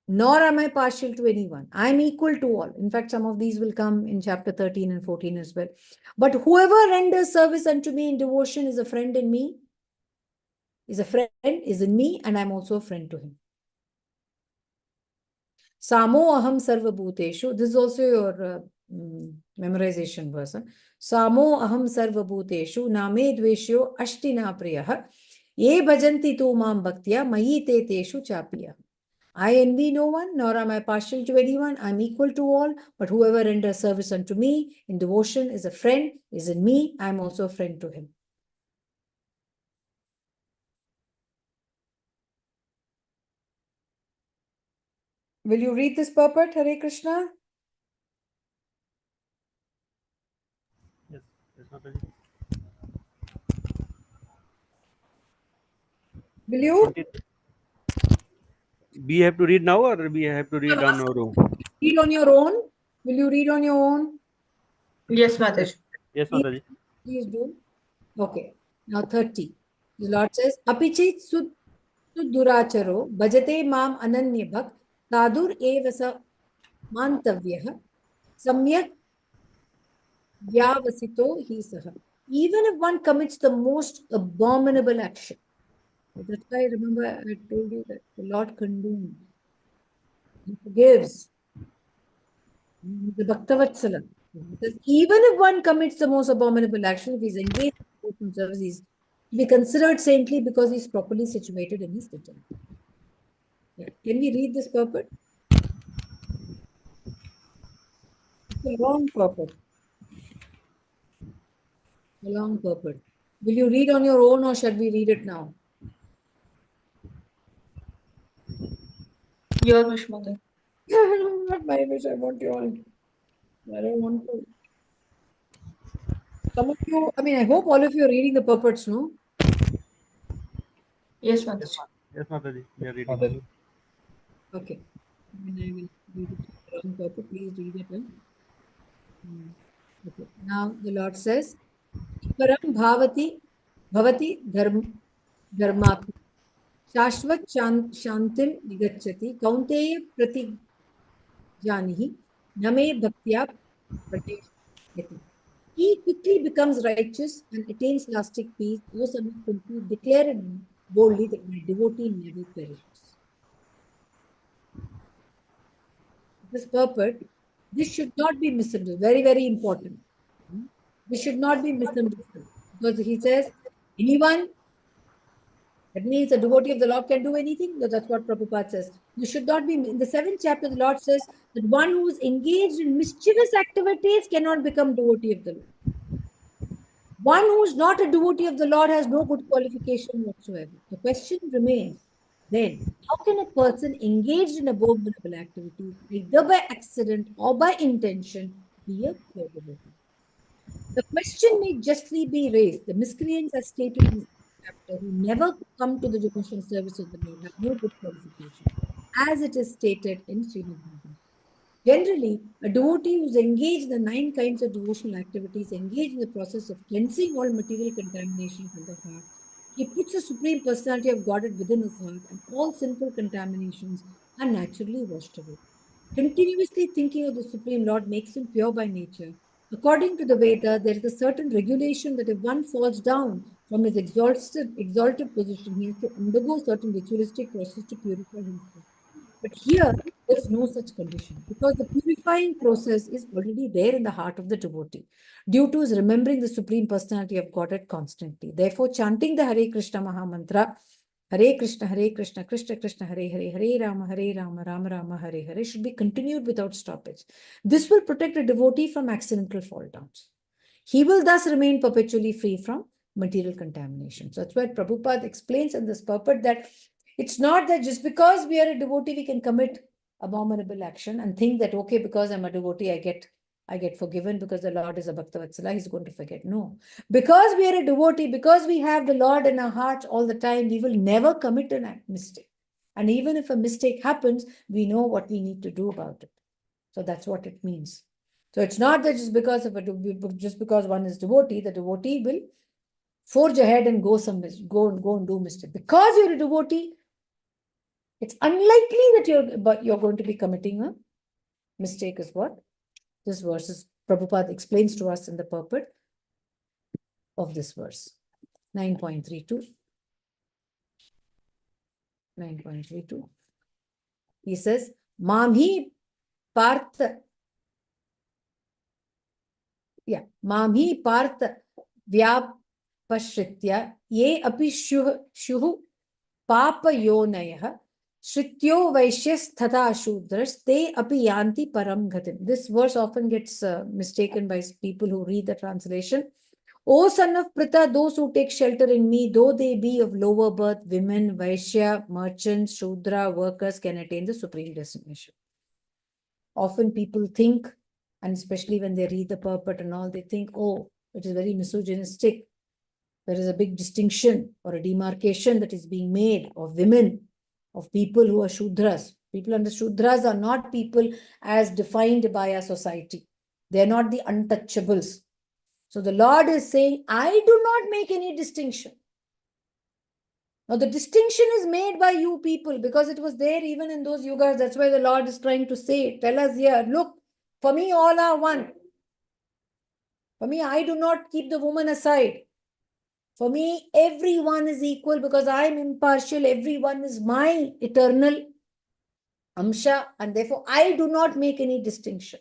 nor am I partial to anyone. I am equal to all. In fact, some of these will come in chapter 13 and 14 as well. But whoever renders service unto me in devotion is a friend in me, is in me, and I am also a friend to him. Samo aham sarva bhuteshu. This is also your memorization verse. Samo aham sarva bhuteshu name dveshyo ashti na priyah ye bhajanti tu mam bhaktya mayi te teshu chapiyah. I envy no one, nor am I partial to anyone. I am equal to all, but whoever renders service unto me in devotion is a friend, is in me. I am also a friend to him. Will you read this purport, Hare Krishna? Yes, Mataji. Will you? We have to read now, or we have to read on our own? Read on your own. Will you read on your own? Yes, Mataji. Yes, Mataji. Please do. Okay. Now 30. The Lord says, Apichit Suduracharo bhajate mam ananya bhak sadur evasa Mantavyah Samyak Vyavasito hi saha. Even if one commits the most abominable action. That's why I remember I told you that the Lord condones. He forgives. The Bhaktavatsala. He says, even if one commits the most abominable action, if he's engaged in devotional service, he's to be considered saintly because he's properly situated in his città. Yeah. Can we read this purport? It's a long purport. A long purport. Will you read on your own or shall we read it now? Your wish, Mother. Not my wish, I want you all. I don't want to. Some of you, I mean, I hope all of you are reading the purports, no? Yes, Mother. Yes, Mataji, we are reading. Mataji. Okay. I mean, I will read it. Long purport, please read it. Okay. Now the Lord says, Param bhavati dharmatma shashvat shantim nigacchati kaunteya prati janihi name bhaktya prateshati. He quickly becomes righteous and attains lasting peace. O son of Kunti, declare it boldly that my devotee never perishes. This purport, this should not be misunderstood. Very, very important. This should not be misunderstood. Because he says, anyone, that means a devotee of the Lord can do anything. No, that's what Prabhupada says. You should not be, in the 7th chapter, the Lord says that one who is engaged in mischievous activities cannot become devotee of the Lord. One who is not a devotee of the Lord has no good qualification whatsoever. The question remains then, how can a person engaged in abominable activities, either by accident or by intention, be a pure devotee? The question may justly be raised. The miscreants, as stated in this chapter, who never come to the devotional service of the Lord, have no good qualification, as it is stated in Srimad Bhagavatam. Generally, a devotee who is engaged in the 9 kinds of devotional activities, engaged in the process of cleansing all material contamination from the heart. He puts the Supreme Personality of Godhead within his heart, and all sinful contaminations are naturally washed away. Continuously thinking of the Supreme Lord makes him pure by nature. According to the Veda, there is a certain regulation that if one falls down from his exalted position, he has to undergo certain ritualistic process to purify himself. But here, there's no such condition because the purifying process is already there in the heart of the devotee due to his remembering the Supreme Personality of Godhead constantly. Therefore, chanting the Hare Krishna Maha Mantra, Hare Krishna, Krishna Krishna, Hare Hare, Hare Rama, Rama Rama, Hare Hare should be continued without stoppage. This will protect a devotee from accidental fall downs. He will thus remain perpetually free from material contamination. So that's why Prabhupada explains in this purport that it's not that just because we are a devotee, we can commit abominable action and think that, okay, because I'm a devotee, I get forgiven because the Lord is a Bhaktavatsala, he's going to forget. No. Because we are a devotee, because we have the Lord in our hearts all the time, we will never commit a mistake. And even if a mistake happens, we know what we need to do about it. So that's what it means. So it's not that just because one is devotee, the devotee will forge ahead and go and do mistake. Because you're a devotee, it's unlikely that you're going to be committing a mistake, is what this verse is. Prabhupada explains to us in the purport of this verse. 9.32. 9.32. He says, Mamhi Partha. Yeah, Mamhi Partha Vyapashritya Ye Api Shuhu Papa Yonayah Shrityo Vaishyas Tata Shudras Te Api Yanti Param Gatim. This verse often gets mistaken by people who read the translation. O son of Pritha, those who take shelter in me, though they be of lower birth, women, Vaishya, merchants, Shudra, workers can attain the supreme destination. Often people think, and especially when they read the purport and all, they think, oh, it is very misogynistic. There is a big distinction or a demarcation that is being made of women, of people who are Shudras. People under Shudras are not people as defined by our society. They are not the untouchables. So the Lord is saying, I do not make any distinction. Now, the distinction is made by you people because it was there even in those yugas. That's why the Lord is trying to say, tell us here, look, for me, all are one. For me, I do not keep the woman aside. For me, everyone is equal because I am impartial. Everyone is my eternal Amsha, and therefore I do not make any distinction.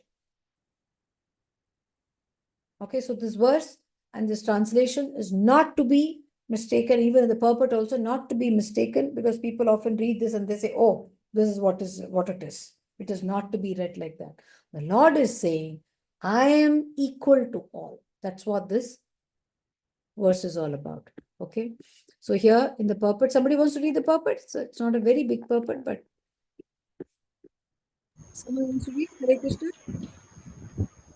Okay, so this verse and this translation is not to be mistaken, even in the purport also not to be mistaken, because people often read this and they say, oh, this is what it is. It is not to be read like that. The Lord is saying, I am equal to all. That's what this verse is all about. Okay, so here in the purport, somebody wants to read the purport. So it's not a very big purport, but someone wants to read. Hare Krishna.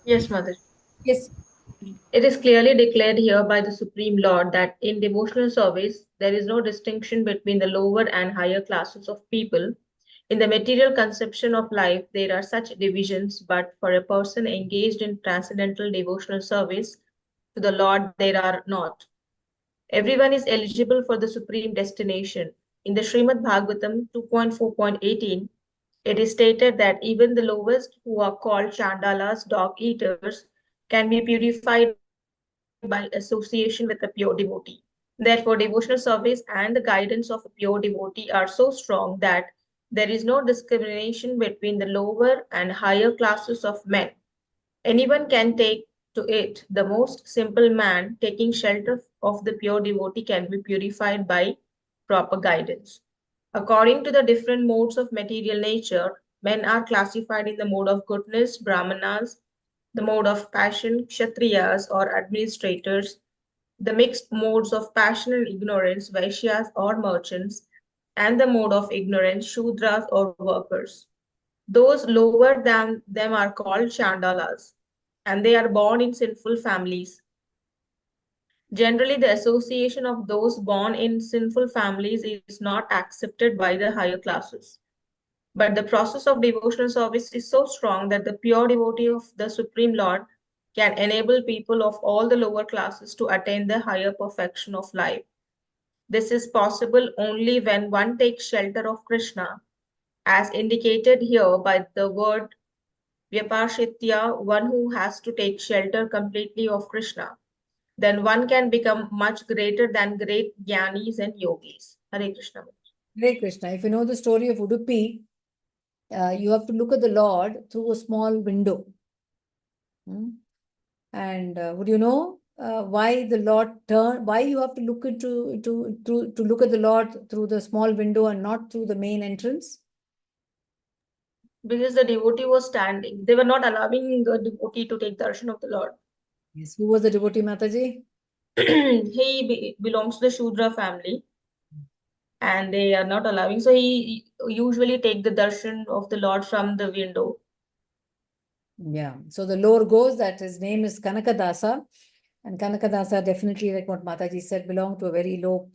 Yes, Mother. Yes. It is clearly declared here by the Supreme Lord that in devotional service, there is no distinction between the lower and higher classes of people. In the material conception of life, there are such divisions, but for a person engaged in transcendental devotional service to the Lord, there are not. Everyone is eligible for the supreme destination. In the Srimad Bhagavatam 2.4.18, it is stated that even the lowest, who are called Chandalas, dog eaters, can be purified by association with a pure devotee. Therefore, devotional service and the guidance of a pure devotee are so strong that there is no discrimination between the lower and higher classes of men. Anyone can take to it. The most simple man taking shelter of the pure devotee can be purified by proper guidance. According to the different modes of material nature, men are classified in the mode of goodness, Brahmanas, the mode of passion, Kshatriyas or administrators, the mixed modes of passion and ignorance, Vaishyas or merchants, and the mode of ignorance, Shudras or workers. Those lower than them are called Chandalas, and they are born in sinful families. Generally, the association of those born in sinful families is not accepted by the higher classes. But the process of devotional service is so strong that the pure devotee of the Supreme Lord can enable people of all the lower classes to attain the higher perfection of life. This is possible only when one takes shelter of Krishna, as indicated here by the word Vyapashitya, one who has to take shelter completely of Krishna. Then one can become much greater than great jnanis and yogis. Hare Krishna. Hare Krishna. If you know the story of Udupi, you have to look at the Lord through a small window. And would you know why the Lord why you have to look to look at the Lord through the small window and not through the main entrance? Because the devotee was standing. They were not allowing the devotee to take darshan of the Lord. Yes. Who was the devotee, Mataji? He belongs to the Shudra family. And they are not allowing. So he usually take the darshan of the Lord from the window. Yeah. So the lore goes that his name is Kanakadasa. And Kanakadasa definitely, like what Mataji said, belonged to a very low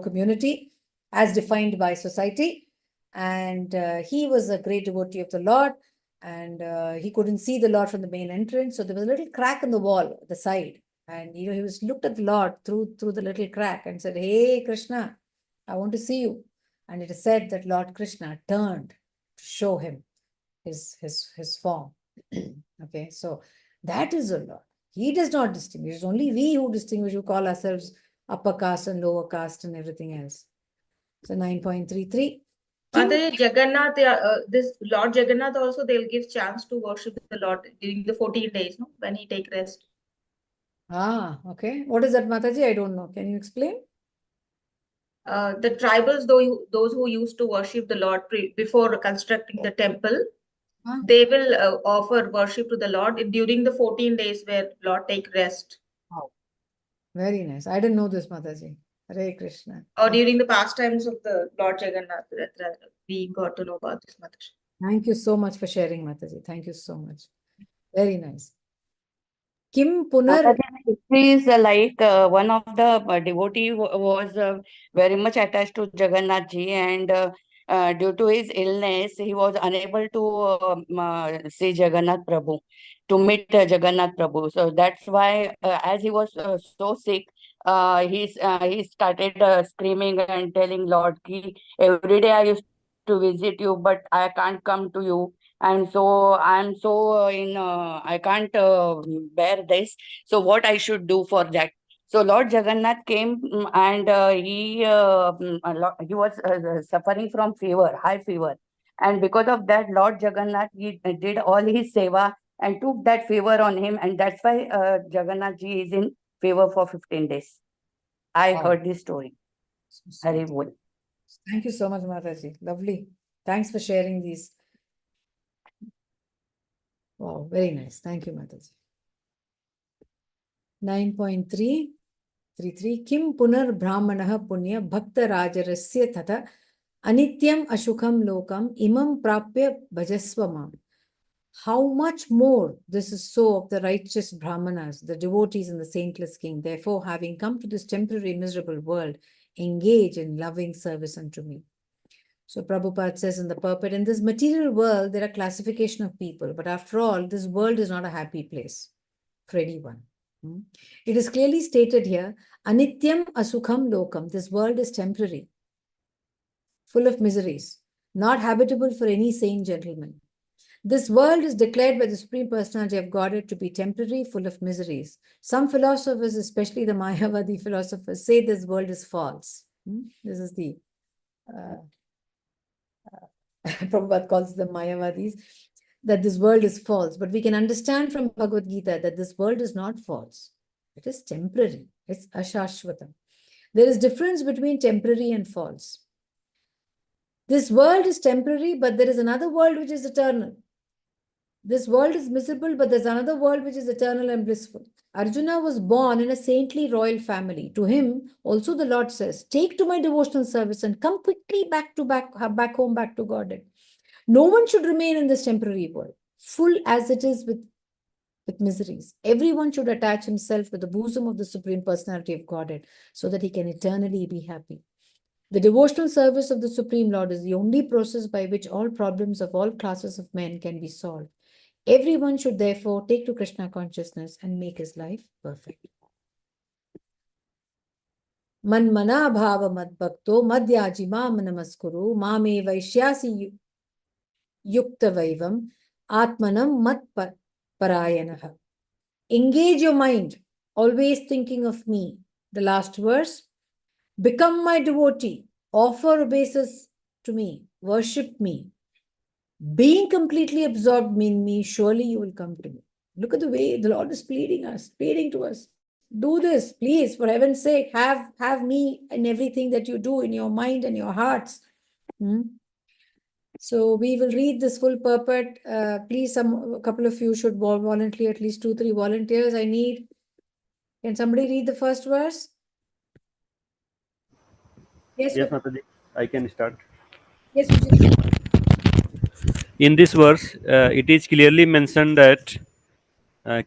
community as defined by society. And he was a great devotee of the Lord. And he couldn't see the Lord from the main entrance. So there was a little crack in the wall at the side. And he was looked at the Lord through the little crack and said, "Hey, Krishna, I want to see you." And it is said that Lord Krishna turned to show him his form. Okay, so that is the Lord. He does not distinguish. It's only we who distinguish, who call ourselves upper caste and lower caste and everything else. So 9.33. Mother Jagannath, this Lord Jagannath also, they'll give chance to worship the Lord during the 14 days, no? When he take rest. Okay. What is that, Mataji? I don't know. Can you explain? The tribals, those who used to worship the Lord before constructing the temple, they will offer worship to the Lord during the 14 days where Lord take rest. Wow. Very nice. I didn't know this, Mataji. Hare Krishna. Or during the pastimes of the Lord Jagannath, we got to know about this, Mataji. Thank you so much for sharing, Mataji. Thank you so much. Very nice. Kim Punar. He is like one of the devotee was very much attached to Jagannath ji, and due to his illness, he was unable to see Jagannath Prabhu, to meet Jagannath Prabhu. So that's why, as he was so sick, he started screaming and telling Lord ki every day I used to visit you, but I can't come to you, and so I'm so I can't bear this. So what I should do for that? So Lord Jagannath came, and he was suffering from fever, high fever, and because of that, Lord Jagannath he did all his seva and took that fever on him, and that's why Jagannath ji is in fever for 15 days. I Wow. heard this story. So Hari sweet. bol. Thank you so much, Mataji. Lovely. Thanks for sharing these. Wow, very nice. Thank you, Mataji. 9.333 Kim punar brahmanah punya bhakta rajarasya tata anityam ashukam lokam imam prapya bhajasvamam. How much more this is so of the righteous brahmanas, the devotees and the saintless king. Therefore, having come to this temporary miserable world, engage in loving service unto me. So Prabhupada says in the purport, in this material world, there are classification of people, but after all, this world is not a happy place for anyone. It is clearly stated here, Anityam Asukham Lokam, this world is temporary, full of miseries, not habitable for any sane gentleman. This world is declared by the Supreme Personality of Godhead to be temporary, full of miseries. Some philosophers, especially the Mayavadi philosophers, say this world is false. This is the Prabhupada calls them Mayavadis, that this world is false. But we can understand from Bhagavad Gita that this world is not false. It is temporary. It's ashashvatam. There is difference between temporary and false. This world is temporary, but there is another world which is eternal. This world is miserable, but there's another world which is eternal and blissful. Arjuna was born in a saintly royal family. To him, also the Lord says, take to my devotional service and come quickly back home, back to Godhead. No one should remain in this temporary world, full as it is with miseries. Everyone should attach himself to the bosom of the Supreme Personality of Godhead so that he can eternally be happy. The devotional service of the Supreme Lord is the only process by which all problems of all classes of men can be solved. Everyone should therefore take to Krishna consciousness and make his life perfect. Manmana bhava madbhakto madhyaji mam namaskuru mame vaishyasi yukta vaivam atmanam mat parayanaha. Engage your mind, always thinking of me. The last verse, become my devotee, offer obeisance to me, worship me. Being completely absorbed in me, surely you will come to me. Look at the way the Lord is pleading to us. Do this, please, for heaven's sake. Have me in everything that you do, in your mind and your hearts. So we will read this full purport. Please, a couple of you should volunteer, at least 2-3 volunteers. I need. Can somebody read the first verse? Yes, Mataji, I can start. Yes, Vijay. In this verse, it is clearly mentioned that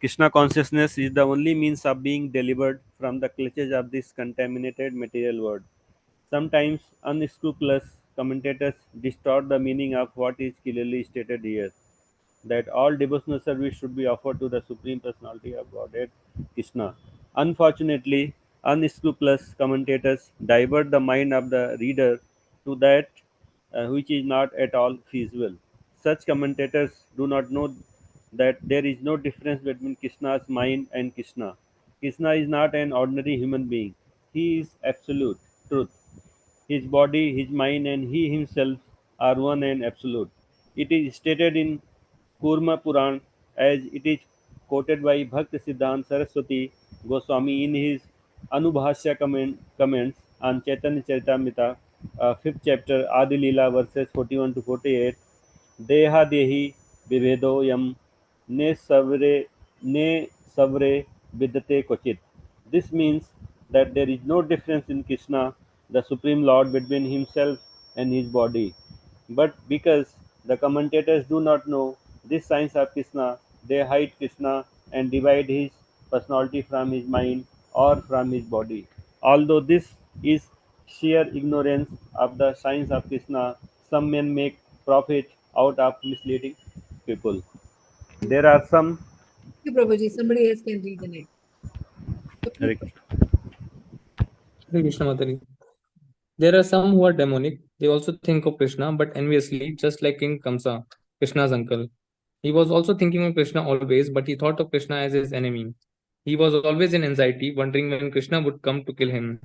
Krishna consciousness is the only means of being delivered from the clutches of this contaminated material world. Sometimes unscrupulous commentators distort the meaning of what is clearly stated here, that all devotional service should be offered to the Supreme Personality of Godhead, Krishna. Unfortunately, unscrupulous commentators divert the mind of the reader to that which is not at all feasible. Such commentators do not know that there is no difference between Krishna's mind and Krishna. Krishna is not an ordinary human being. He is absolute truth. His body, his mind, and he himself are one and absolute. It is stated in Kurma Puran as it is quoted by Bhakti Siddhanta Saraswati Goswami in his Anubhashya comments on Chaitanya Charitamrita, 5th chapter, Adi Leela, verses 41 to 48. Deha dehi vivedo yam ne savre vidate kochit. This means that there is no difference in Krishna, the Supreme Lord, between himself and his body. But because the commentators do not know this science of Krishna, they hide Krishna and divide his personality from his mind or from his body. Although this is sheer ignorance of the science of Krishna, some men make profit out of misleading people. There are some. Thank you, Prabhuji. Somebody else can read the next. So Hare please, Krishna. Hare Krishna Mataji. There are some who are demonic. They also think of Krishna, but enviously, just like King Kamsa, Krishna's uncle. He was also thinking of Krishna always, but he thought of Krishna as his enemy. He was always in anxiety, wondering when Krishna would come to kill him.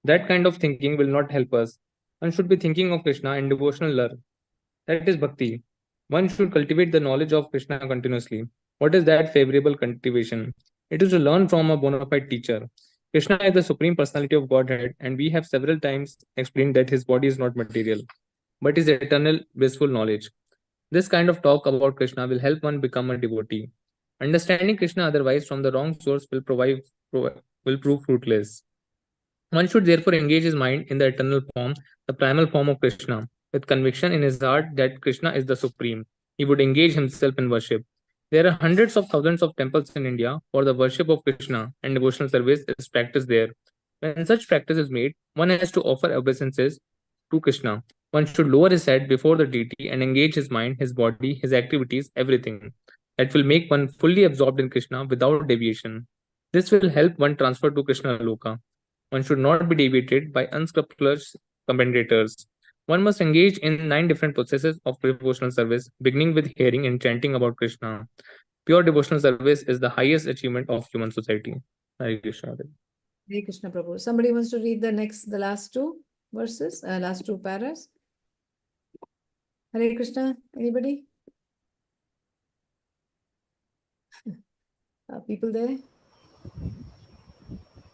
That kind of thinking will not help us. One should be thinking of Krishna in devotional love. That is bhakti. One should cultivate the knowledge of Krishna continuously. What is that favorable cultivation? It is to learn from a bona fide teacher. Krishna is the supreme personality of Godhead, and we have several times explained that his body is not material, but is eternal, blissful knowledge. This kind of talk about Krishna will help one become a devotee. Understanding Krishna otherwise from the wrong source will prove fruitless. One should therefore engage his mind in the eternal form, the primal form of Krishna, with conviction in his heart that Krishna is the supreme. He would engage himself in worship. There are hundreds of thousands of temples in India for the worship of Krishna, and devotional service is practiced there. When such practice is made, one has to offer obeisances to Krishna. One should lower his head before the deity and engage his mind, his body, his activities, everything. That will make one fully absorbed in Krishna without deviation. This will help one transfer to Krishna Loka. One should not be deviated by unscrupulous commentators. One must engage in 9 different processes of devotional service, beginning with hearing and chanting about Krishna. Pure devotional service is the highest achievement of human society. Hare Krishna. Hare Krishna Prabhu. Somebody wants to read the last two verses, last two paras? Hare Krishna, anybody? People there?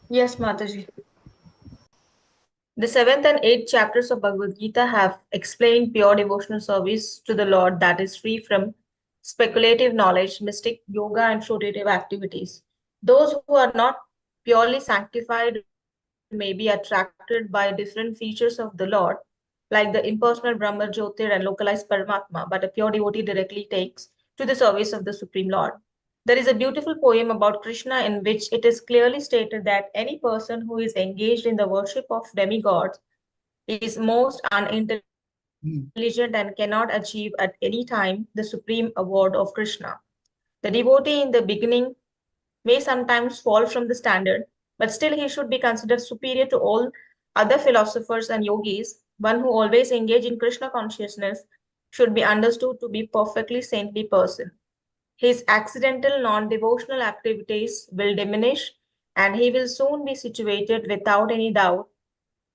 Yes, Mataji. The 7th and 8th chapters of Bhagavad Gita have explained pure devotional service to the Lord that is free from speculative knowledge, mystic yoga, and fruitive activities. Those who are not purely sanctified may be attracted by different features of the Lord, like the impersonal Brahma Jyotir and localized Paramatma, but a pure devotee directly takes to the service of the Supreme Lord. There is a beautiful poem about Krishna in which it is clearly stated that any person who is engaged in the worship of demigods is most unintelligent and cannot achieve at any time the supreme award of Krishna. The devotee in the beginning may sometimes fall from the standard, but still he should be considered superior to all other philosophers and yogis. One who always engage in Krishna consciousness should be understood to be perfectly saintly person. His accidental non-devotional activities will diminish and he will soon be situated without any doubt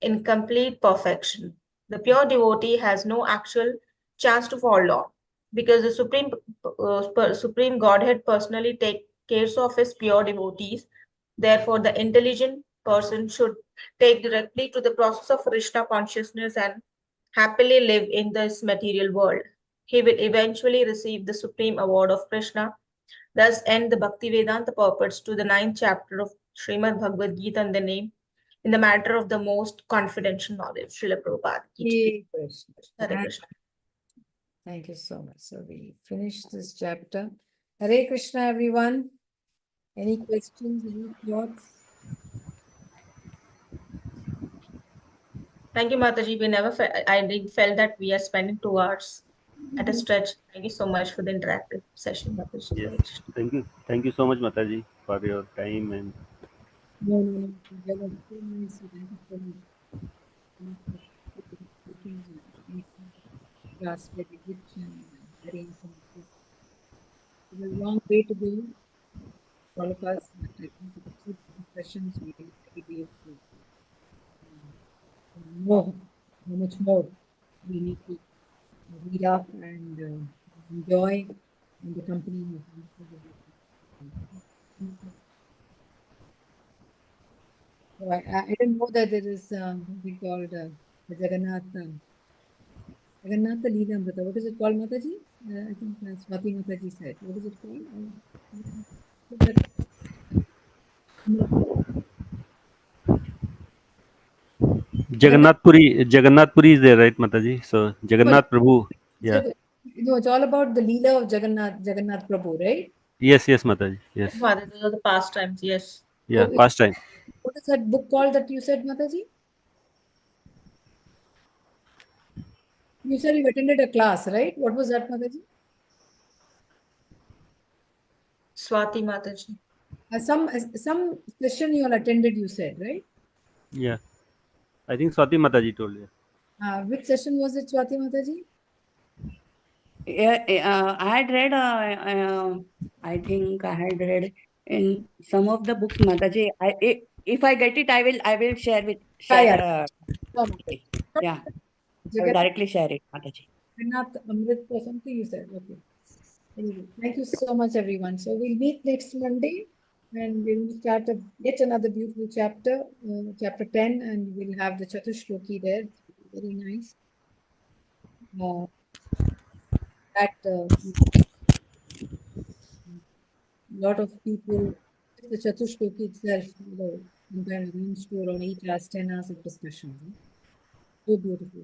in complete perfection. The pure devotee has no actual chance to fall down because the Supreme Godhead personally takes care of his pure devotees. Therefore, the intelligent person should take directly to the process of Krishna consciousness and happily live in this material world. He will eventually receive the supreme award of Krishna. Thus end the Bhakti Vedanta purports to the 9th chapter of Srimad Bhagavad Gita in the matter of the most confidential knowledge. Srila Prabhupada. Hare Krishna. Hare Krishna. Thank you so much. So we finished this chapter. Hare Krishna, everyone. Any questions, any thoughts? Thank you, Mataji. I did felt that we are spending 2 hours at a stretch. Thank you so much for the interactive session, Mataji. Yes. Hare Krishna. Thank you so much, Mataji, for your time and No, no, no. That was so nice. Thank you so much. Class very rich and very informative. It was a long way to go, all of us, but I think the two sessions we will be able to know how much more we need to read up and enjoy in the company of so I didn't know that there is something called the Jagannath Leela Amrita. What is it called, Mataji? I think Swati Mataji said. What is it called? Jagannath Puri is there, right, Mataji? So Jagannath Prabhu. Yeah. No, it's all about the Leela of Jagannath Prabhu, right? Yes, Mataji. Yes. Yes, Mataji. Those are the pastimes. Yes. Yeah, So past time. what is that book called that you said, Mataji? You said you attended a class, right? What was that, Mataji? Swati Mataji. Some session you all attended, you said, right? Yeah, I think Swati Mataji told you. Which session was it, Swati Mataji? Yeah, I had read, I think I had read in some of the books, Mataji. If I get it, I will share Yeah. yeah, I will Jagat directly share it, Mataji. Nath Amrit or something you said. Okay. Anyway, thank you so much, everyone. So we'll meet next Monday and we'll start yet another beautiful chapter, chapter 10, and we'll have the Chatushloki there. Very nice. That lot of people, the Chatushloki itself, sometimes runs to around 8 hours, 10 hours of discussion. So beautiful.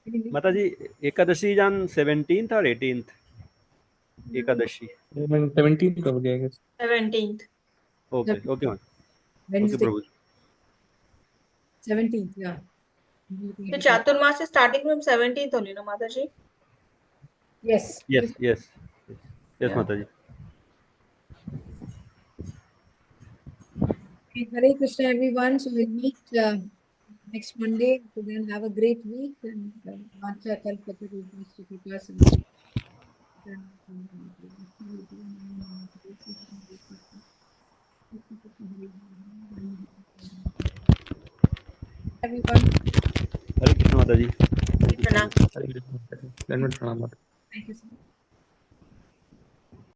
Anyway, Mataji, Ekadashi is on 17th or 18th? Ekadashi. 17th probably, I guess. 17th. Okay, okay, man. Okay, Wednesday, Prabhu. 17th, yeah. The Chaturmas is starting from 17th only, no, Mataji? Yes. Yes, yes. Yes, Yeah. Mataji. Hare Krishna, everyone. So we'll meet next Monday. So then have a great week and Vacha Kalpataru Bhakti Kripa. Everyone, Hare Krishna, Mataji. Krishna. Then we'll pranam. thank you so much.